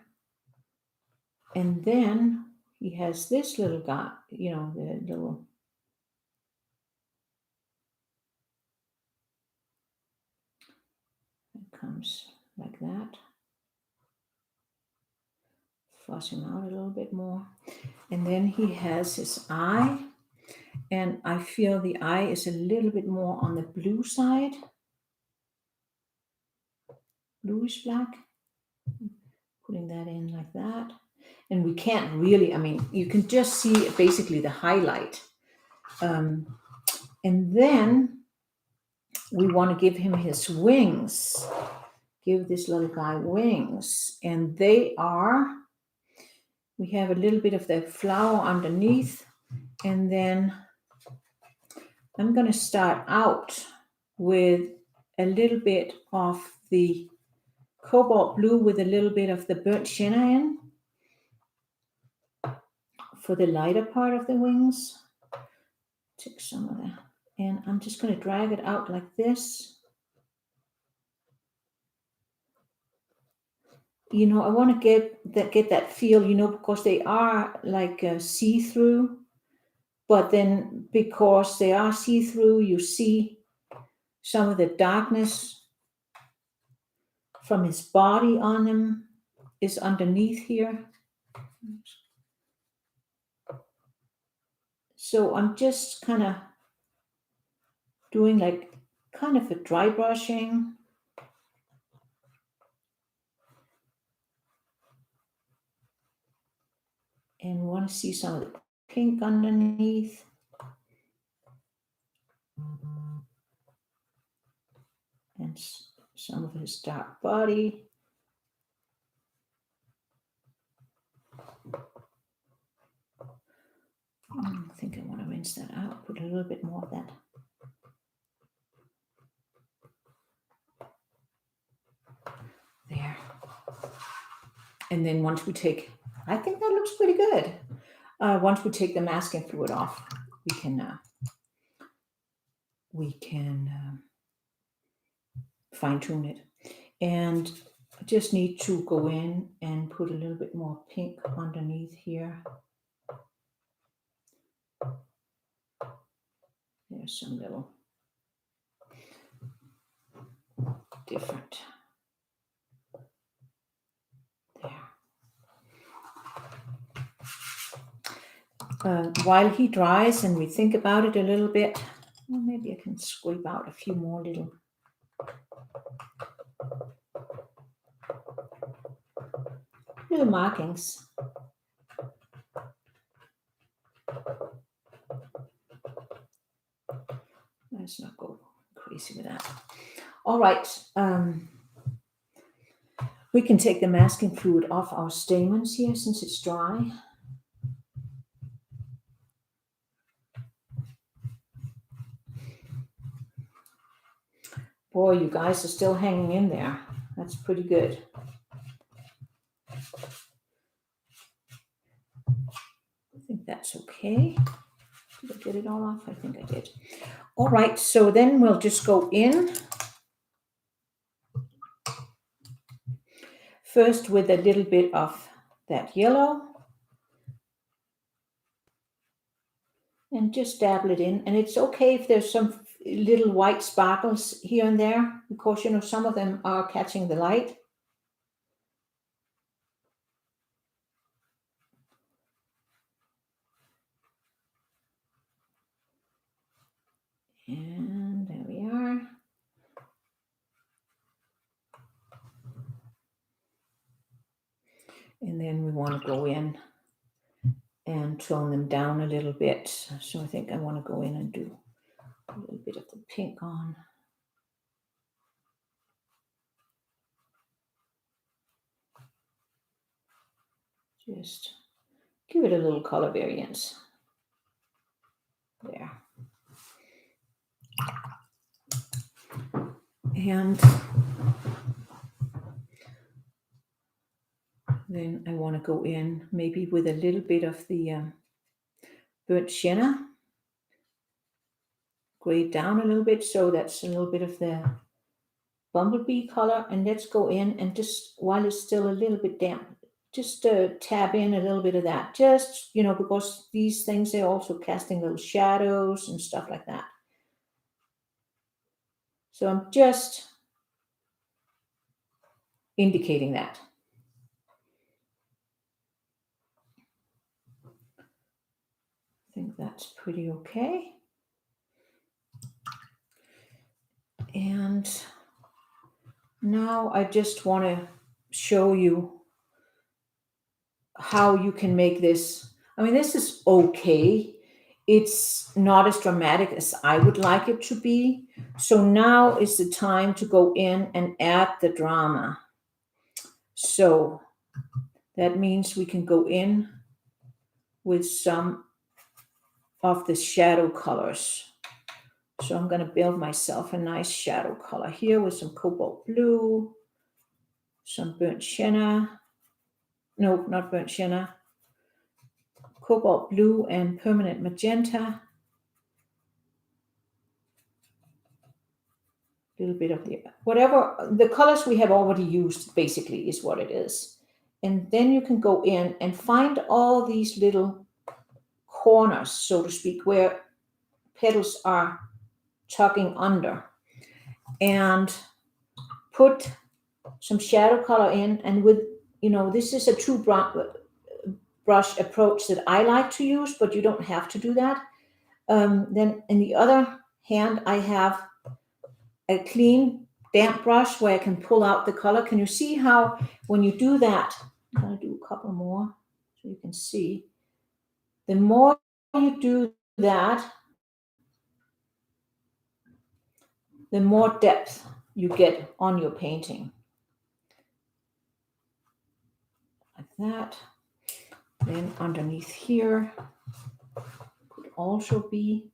And then he has this little guy, you know, the little, it comes like that. Flush him out a little bit more. And then he has his eye. And I feel the eye is a little bit more on the blue side. Bluish black. Putting that in like that. And we can't really, I mean, you can just see basically the highlight. And then we want to give him his wings. Give this little guy wings. And they are, we have a little bit of the flower underneath. And then I'm going to start out with a little bit of the cobalt blue with a little bit of the burnt sienna in for the lighter part of the wings. Take some of that. And I'm just going to drag it out like this. You know, I want to get that feel, you know, because they are like see-through. But then because they are see-through, you see some of the darkness from his body on him is underneath here. So I'm just kind of doing like kind of a dry brushing. And want to see some of the pink underneath. And some of his dark body. I think I want to rinse that out, put a little bit more of that. There. And then once we take, I think that looks pretty good. Once we take the masking fluid off, we can fine tune it. And I just need to go in and put a little bit more pink underneath here. There's some little different. There. While he dries and we think about it a little bit, well, maybe I can scrape out a few more little markings. Let's not go crazy with that. All right. We can take the masking fluid off our stamens here since it's dry. Boy, you guys are still hanging in there. That's pretty good. I think that's okay. Did I get it all off? I think I did. All right, so then we'll just go in first with a little bit of that yellow and just dabble it in. And it's okay if there's some little white sparkles here and there, because you know some of them are catching the light. And there we are. And then we want to go in and tone them down a little bit. So I think I want to go in and do a little bit of the pink on. Just give it a little color variance. There. And then I want to go in maybe with a little bit of the burnt sienna. Grade down a little bit, so that's a little bit of the Bumblebee color. And let's go in and just, while it's still a little bit damp, just tab in a little bit of that. Just, you know, because these things, they're also casting little shadows and stuff like that. So I'm just indicating that. I think that's pretty okay. And now I just want to show you how you can make this. I mean, this is okay. It's not as dramatic as I would like it to be. So now is the time to go in and add the drama. So that means we can go in with some of the shadow colors. So I'm going to build myself a nice shadow color here with some cobalt blue, some burnt sienna. No, not burnt sienna. Cobalt blue and permanent magenta. A little bit of the, whatever, the colors we have already used basically is what it is. And then you can go in and find all these little corners, so to speak, where petals are tucking under, and put some shadow color in, and with, this is a true brush approach that I like to use, but you don't have to do that. Then in the other hand, I have a clean damp brush where I can pull out the color. Can you see how when you do that, I'm going to do a couple more so you can see. The more you do that, the more depth you get on your painting. Like that. Then underneath here could also be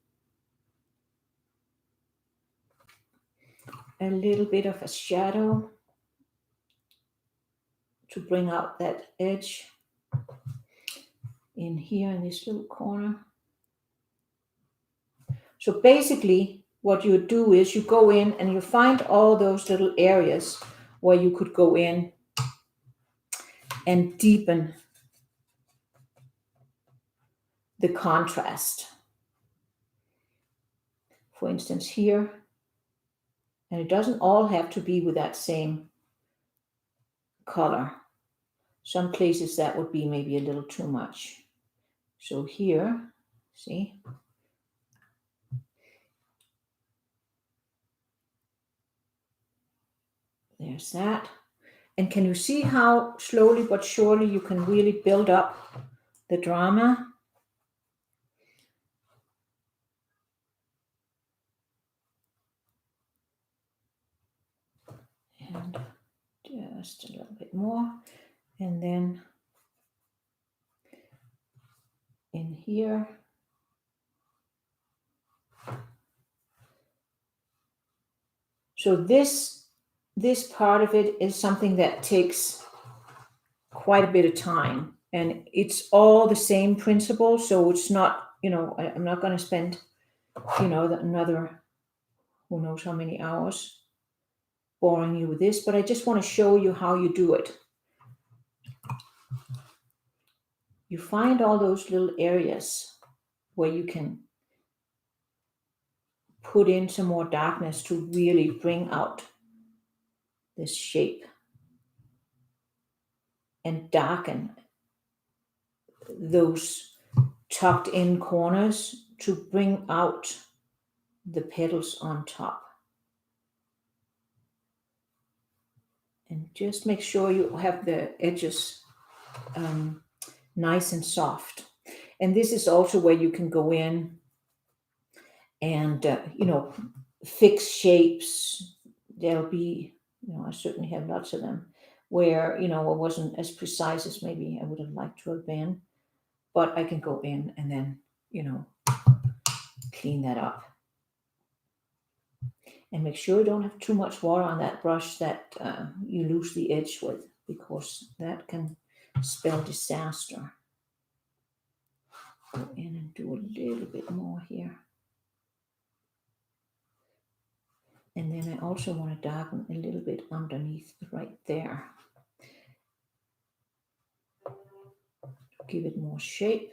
a little bit of a shadow to bring out that edge in here in this little corner. So basically what you do is you go in and you find all those little areas where you could go in and deepen the contrast. For instance, here, and it doesn't all have to be with that same color. Some places that would be maybe a little too much. So here, see? There's that. And can you see how slowly but surely you can really build up the drama? And just a little bit more. And then in here. So this part of it is something that takes quite a bit of time, and it's all the same principle. So it's not, I'm not going to spend, another who knows how many hours boring you with this, but I just want to show you how you do it. You find all those little areas where you can put in some more darkness to really bring out this shape and darken those tucked in corners to bring out the petals on top. And just make sure you have the edges nice and soft. And this is also where you can go in and, fix shapes. There'll be, I certainly have lots of them where, it wasn't as precise as maybe I would have liked to have been. But I can go in and then, clean that up. And make sure you don't have too much water on that brush that you lose the edge with, because that can spell disaster. Go in and do a little bit more here. And then I also want to darken a little bit underneath right there. Give it more shape.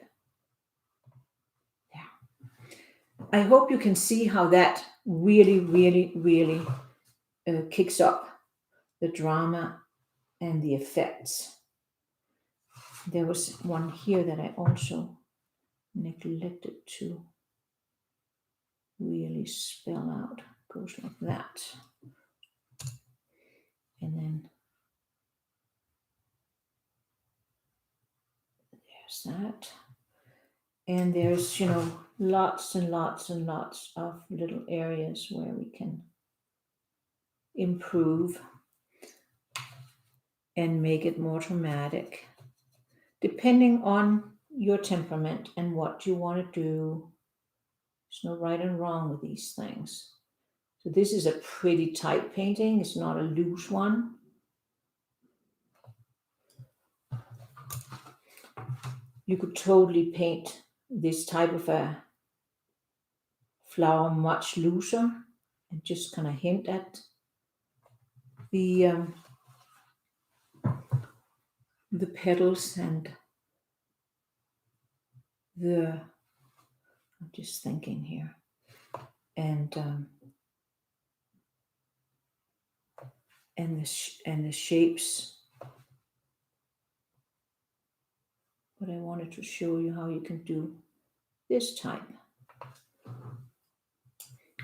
There. I hope you can see how that really, really, really kicks up the drama and the effects. There was one here that I also neglected to really spell out. Goes like that. And then there's that. And there's, lots and lots and lots of little areas where we can improve and make it more dramatic, depending on your temperament and what you want to do. There's no right and wrong with these things. So this is a pretty tight painting. It's not a loose one. You could totally paint this type of a flower much looser and just kind of hint at the petals and I'm just thinking here, and and the shapes. But I wanted to show you how you can do this type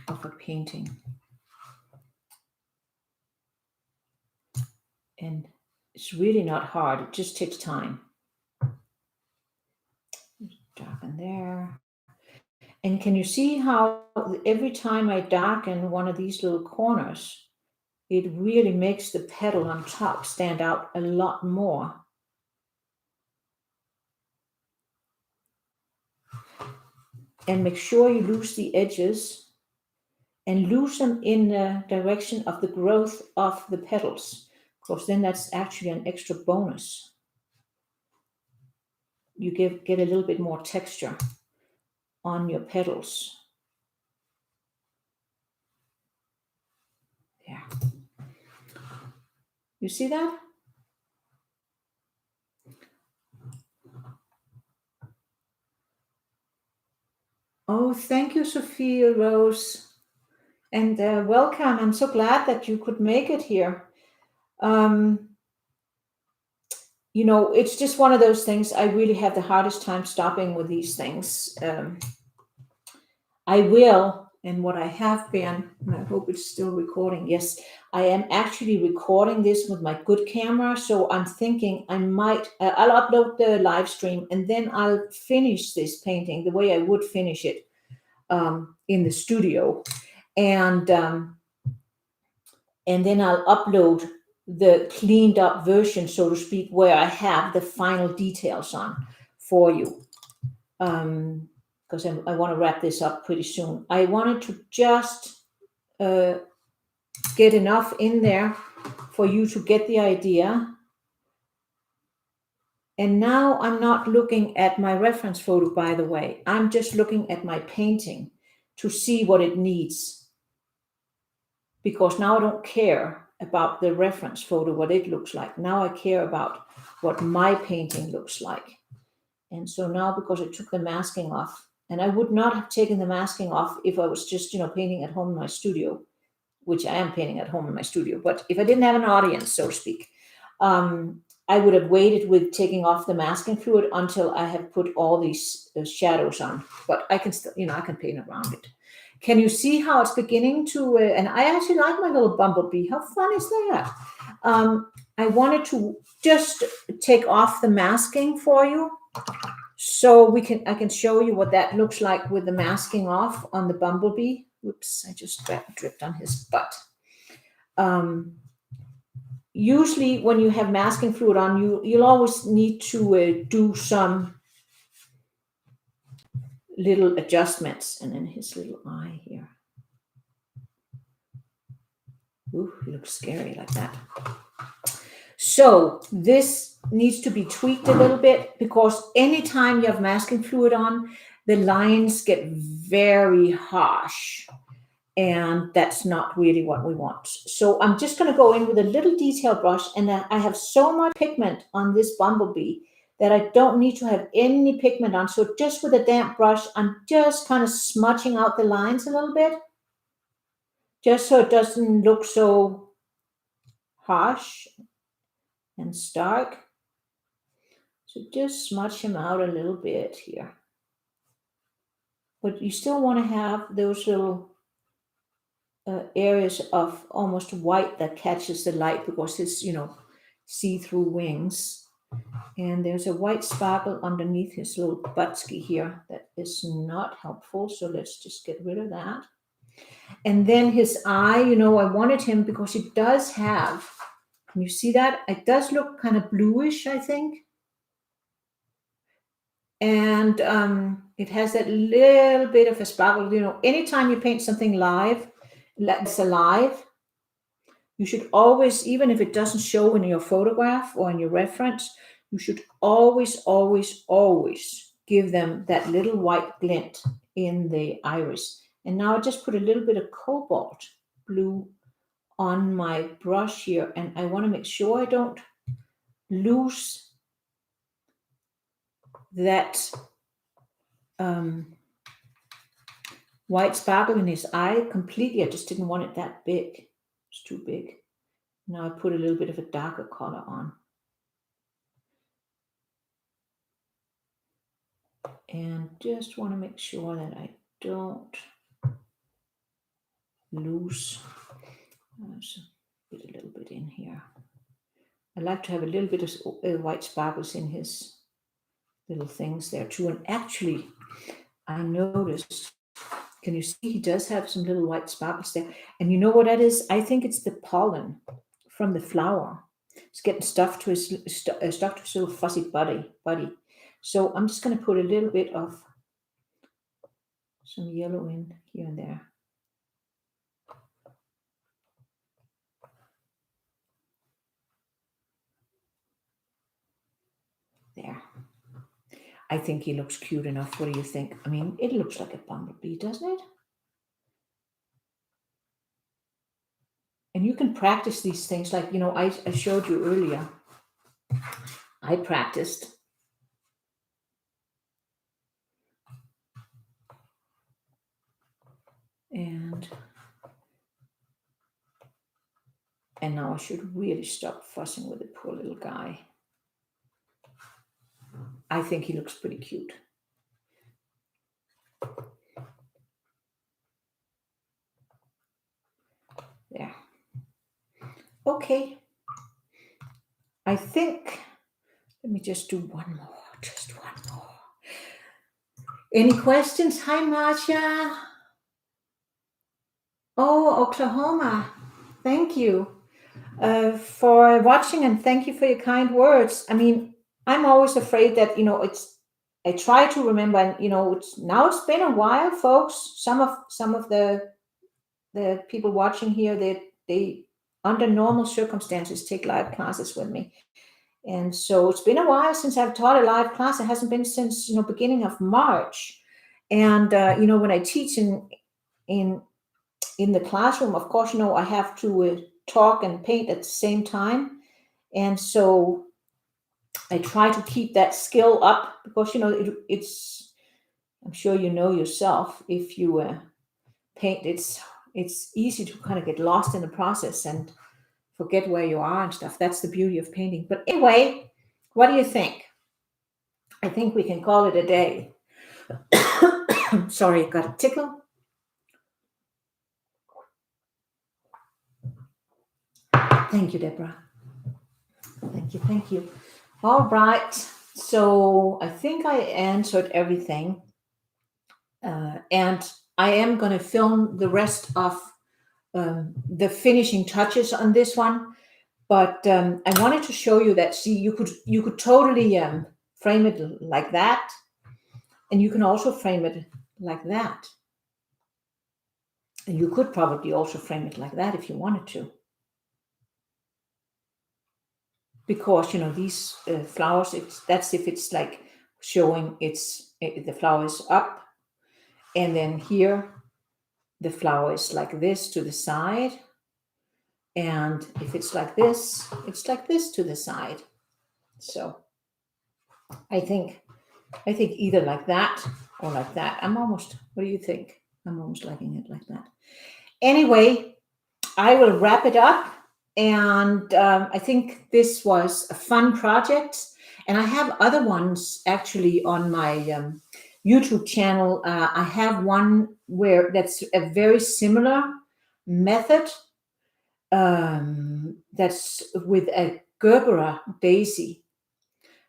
of a painting. And it's really not hard. It just takes time. Darken there. And can you see how every time I darken one of these little corners, it really makes the petal on top stand out a lot more. And make sure you lose the edges and lose them in the direction of the growth of the petals, because then that's actually an extra bonus. You get a little bit more texture on your petals. Yeah. You see that? Oh, thank you, Sophia Rose. And welcome. I'm so glad that you could make it here. You know, it's just one of those things. I really have the hardest time stopping with these things. I will, and what I have been, and I hope it's still recording. Yes, I am actually recording this with my good camera. So I'm thinking I might, I'll upload the live stream and then I'll finish this painting the way I would finish it in the studio. And then I'll upload the cleaned up version, so to speak, where I have the final details on for you. Because I want to wrap this up pretty soon. I wanted to just get enough in there for you to get the idea. And now I'm not looking at my reference photo, by the way. I'm just looking at my painting to see what it needs. Because now I don't care about the reference photo, what it looks like. Now I care about what my painting looks like. And so now, because I took the masking off, and I would not have taken the masking off if I was just, painting at home in my studio, which I am painting at home in my studio. But if I didn't have an audience, so to speak, I would have waited with taking off the masking fluid until I have put all these shadows on. But I can still, I can paint around it. Can you see how it's beginning to, and I actually like my little bumblebee. How fun is that? I wanted to just take off the masking for you. So I can show you what that looks like with the masking off on the bumblebee. Whoops, I just dripped on his butt. Usually when you have masking fluid on, you'll always need to do some little adjustments. And then his little eye here. Ooh, he looks scary like that. So this needs to be tweaked a little bit, because anytime you have masking fluid on, the lines get very harsh. And that's not really what we want. So I'm just going to go in with a little detail brush, and I have so much pigment on this bumblebee that I don't need to have any pigment on. So just with a damp brush, I'm just kind of smudging out the lines a little bit, just so it doesn't look so harsh and stark. So just smudge him out a little bit here. But you still want to have those little areas of almost white that catches the light, because his, see-through wings. And there's a white sparkle underneath his little butsky here that is not helpful. So let's just get rid of that. And then his eye, I wanted him, because it does have, can you see that? It does look kind of bluish, I think. And it has that little bit of a sparkle. Anytime you paint something live, that's alive, you should always, even if it doesn't show in your photograph or in your reference, you should always, always, always give them that little white glint in the iris. And now I just put a little bit of cobalt blue on my brush here, and I want to make sure I don't lose that white sparkle in his eye completely. I just didn't want it that big. It's too big. Now I put a little bit of a darker color on. And just want to make sure that I don't lose. So put a little bit in here. I like to have a little bit of white sparkles in his little things there too. And actually, I noticed, can you see he does have some little white sparkles there? And you know what that is? I think it's the pollen from the flower. It's getting stuck to his little fuzzy buddy. So I'm just going to put a little bit of some yellow in here and there. There. I think he looks cute enough. What do you think? I mean, it looks like a bumblebee, doesn't it? And you can practice these things. Like, you know, I showed you earlier. I practiced. And now I should really stop fussing with the poor little guy. I think he looks pretty cute. There. Okay. I think, let me just do one more. Just one more. Any questions? Hi, Marcia. Oh, Oklahoma. Thank you for watching, and thank you for your kind words. I mean, I'm always afraid that, you know, I try to remember, and you know, it's been a while, folks. Some of the people watching here, they under normal circumstances take live classes with me. And so it's been a while since I've taught a live class. It hasn't been since, you know, beginning of March. And you know, when I teach in the classroom, of course, you know, I have to talk and paint at the same time. And so I try to keep that skill up because, you know, it's, I'm sure you know yourself, if you paint, it's easy to kind of get lost in the process and forget where you are and stuff. That's the beauty of painting. But anyway, what do you think? I think we can call it a day. Sorry, got a tickle. Thank you, Deborah. Thank you. All right. So I think I answered everything. And I am going to film the rest of the finishing touches on this one. But I wanted to show you that, see, you could totally frame it like that. And you can also frame it like that. And you could probably also frame it like that if you wanted to. Because, you know, these flowers, that's if it's like showing the flower is up. And then here, the flower is like this to the side. And if it's like this to the side. So I think either like that or like that. What do you think? I'm almost liking it like that. Anyway, I will wrap it up. And I think this was a fun project. And I have other ones actually on my YouTube channel. I have one where that's a very similar method. That's with a Gerbera daisy.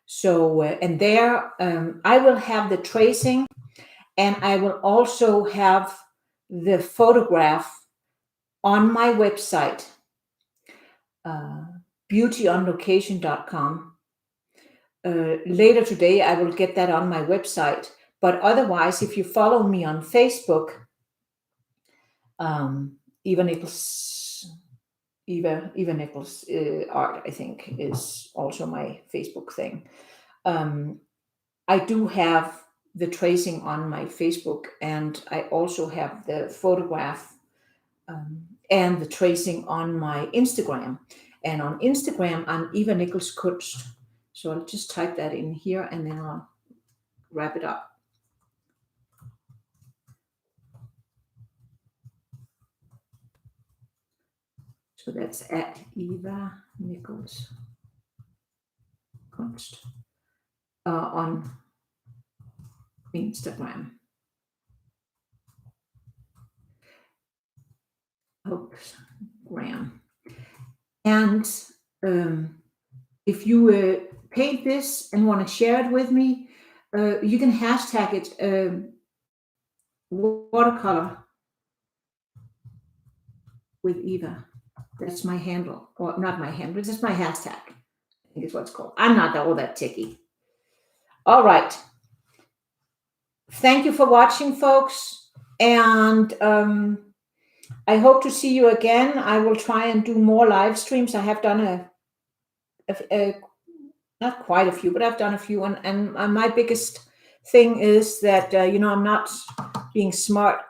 So, and there I will have the tracing, and I will also have the photograph on my website, beautyonlocation.com. Later today, I will get that on my website. But otherwise, if you follow me on Facebook, Eva Nichols art, I think, is also my Facebook thing. I do have the tracing on my Facebook, and I also have the photograph and the tracing on my Instagram. And on Instagram, I'm Eva Nichols Kunst. So I'll just type that in here, and then I'll wrap it up. So that's at Eva Nichols Kunst on Instagram. Oops, Graham. And if you paint this and want to share it with me, you can hashtag it watercolor with Eva. That's my handle, or not my handle, it's just my hashtag. I think is what it's called. I'm not all that ticky. All right. Thank you for watching, folks. And I hope to see you again. I will try and do more live streams. I have done not quite a few, but I've done a few. And my biggest thing is that, I'm not being smart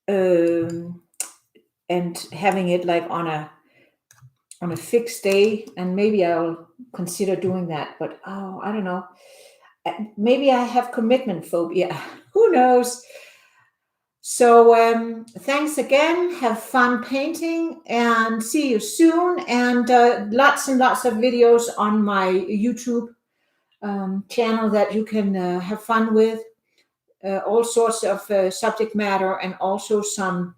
and having it like on a fixed day. And maybe I'll consider doing that. But, I don't know. Maybe I have commitment phobia. Who knows? So thanks again. Have fun painting and see you soon. And lots and lots of videos on my YouTube channel that you can have fun with. All sorts of subject matter, and also some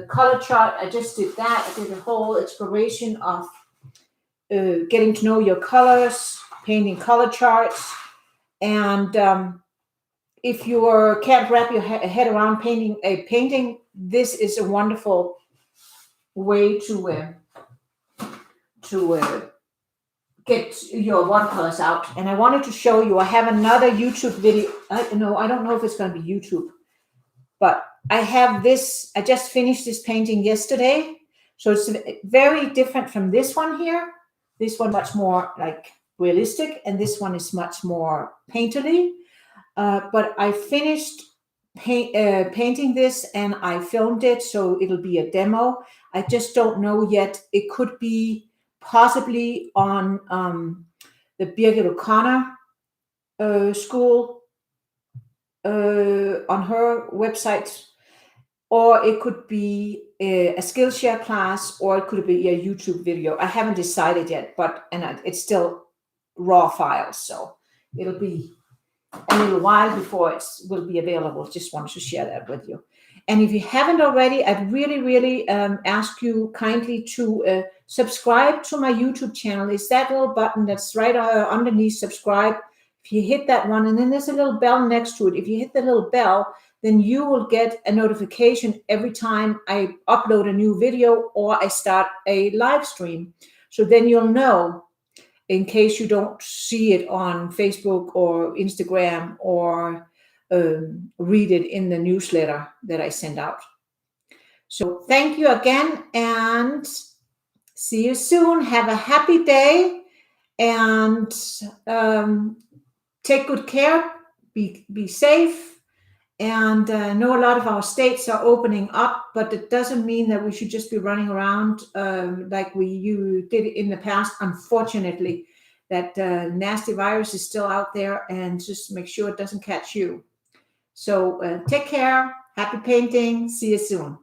color chart. I just did that. I did a whole exploration of getting to know your colors, painting color charts. And if you can't wrap your head around painting a painting, this is a wonderful way to get your watercolors out. And I wanted to show you, I have another YouTube video. I don't know if it's going to be YouTube, but I have this. I just finished this painting yesterday. So it's very different from this one here. This one much more like realistic, and this one is much more painterly. But I finished painting this, and I filmed it, so it'll be a demo. I just don't know yet. It could be possibly on the Birgit O'Connor school on her website, or it could be a Skillshare class, or it could be a YouTube video. I haven't decided yet, and it's still raw files, so it'll be a little while before it will be available. Just wanted to share that with you. And if you haven't already, I'd really, really ask you kindly to subscribe to my YouTube channel. It's that little button that's right underneath subscribe. If you hit that one, and then there's a little bell next to it. If you hit the little bell, then you will get a notification every time I upload a new video or I start a live stream. So then you'll know, in case you don't see it on Facebook or Instagram, or read it in the newsletter that I send out. So thank you again, and see you soon. Have a happy day, and take good care. Be safe. And I know a lot of our states are opening up, but it doesn't mean that we should just be running around like you did in the past. Unfortunately, that nasty virus is still out there, and just make sure it doesn't catch you. So take care. Happy painting. See you soon.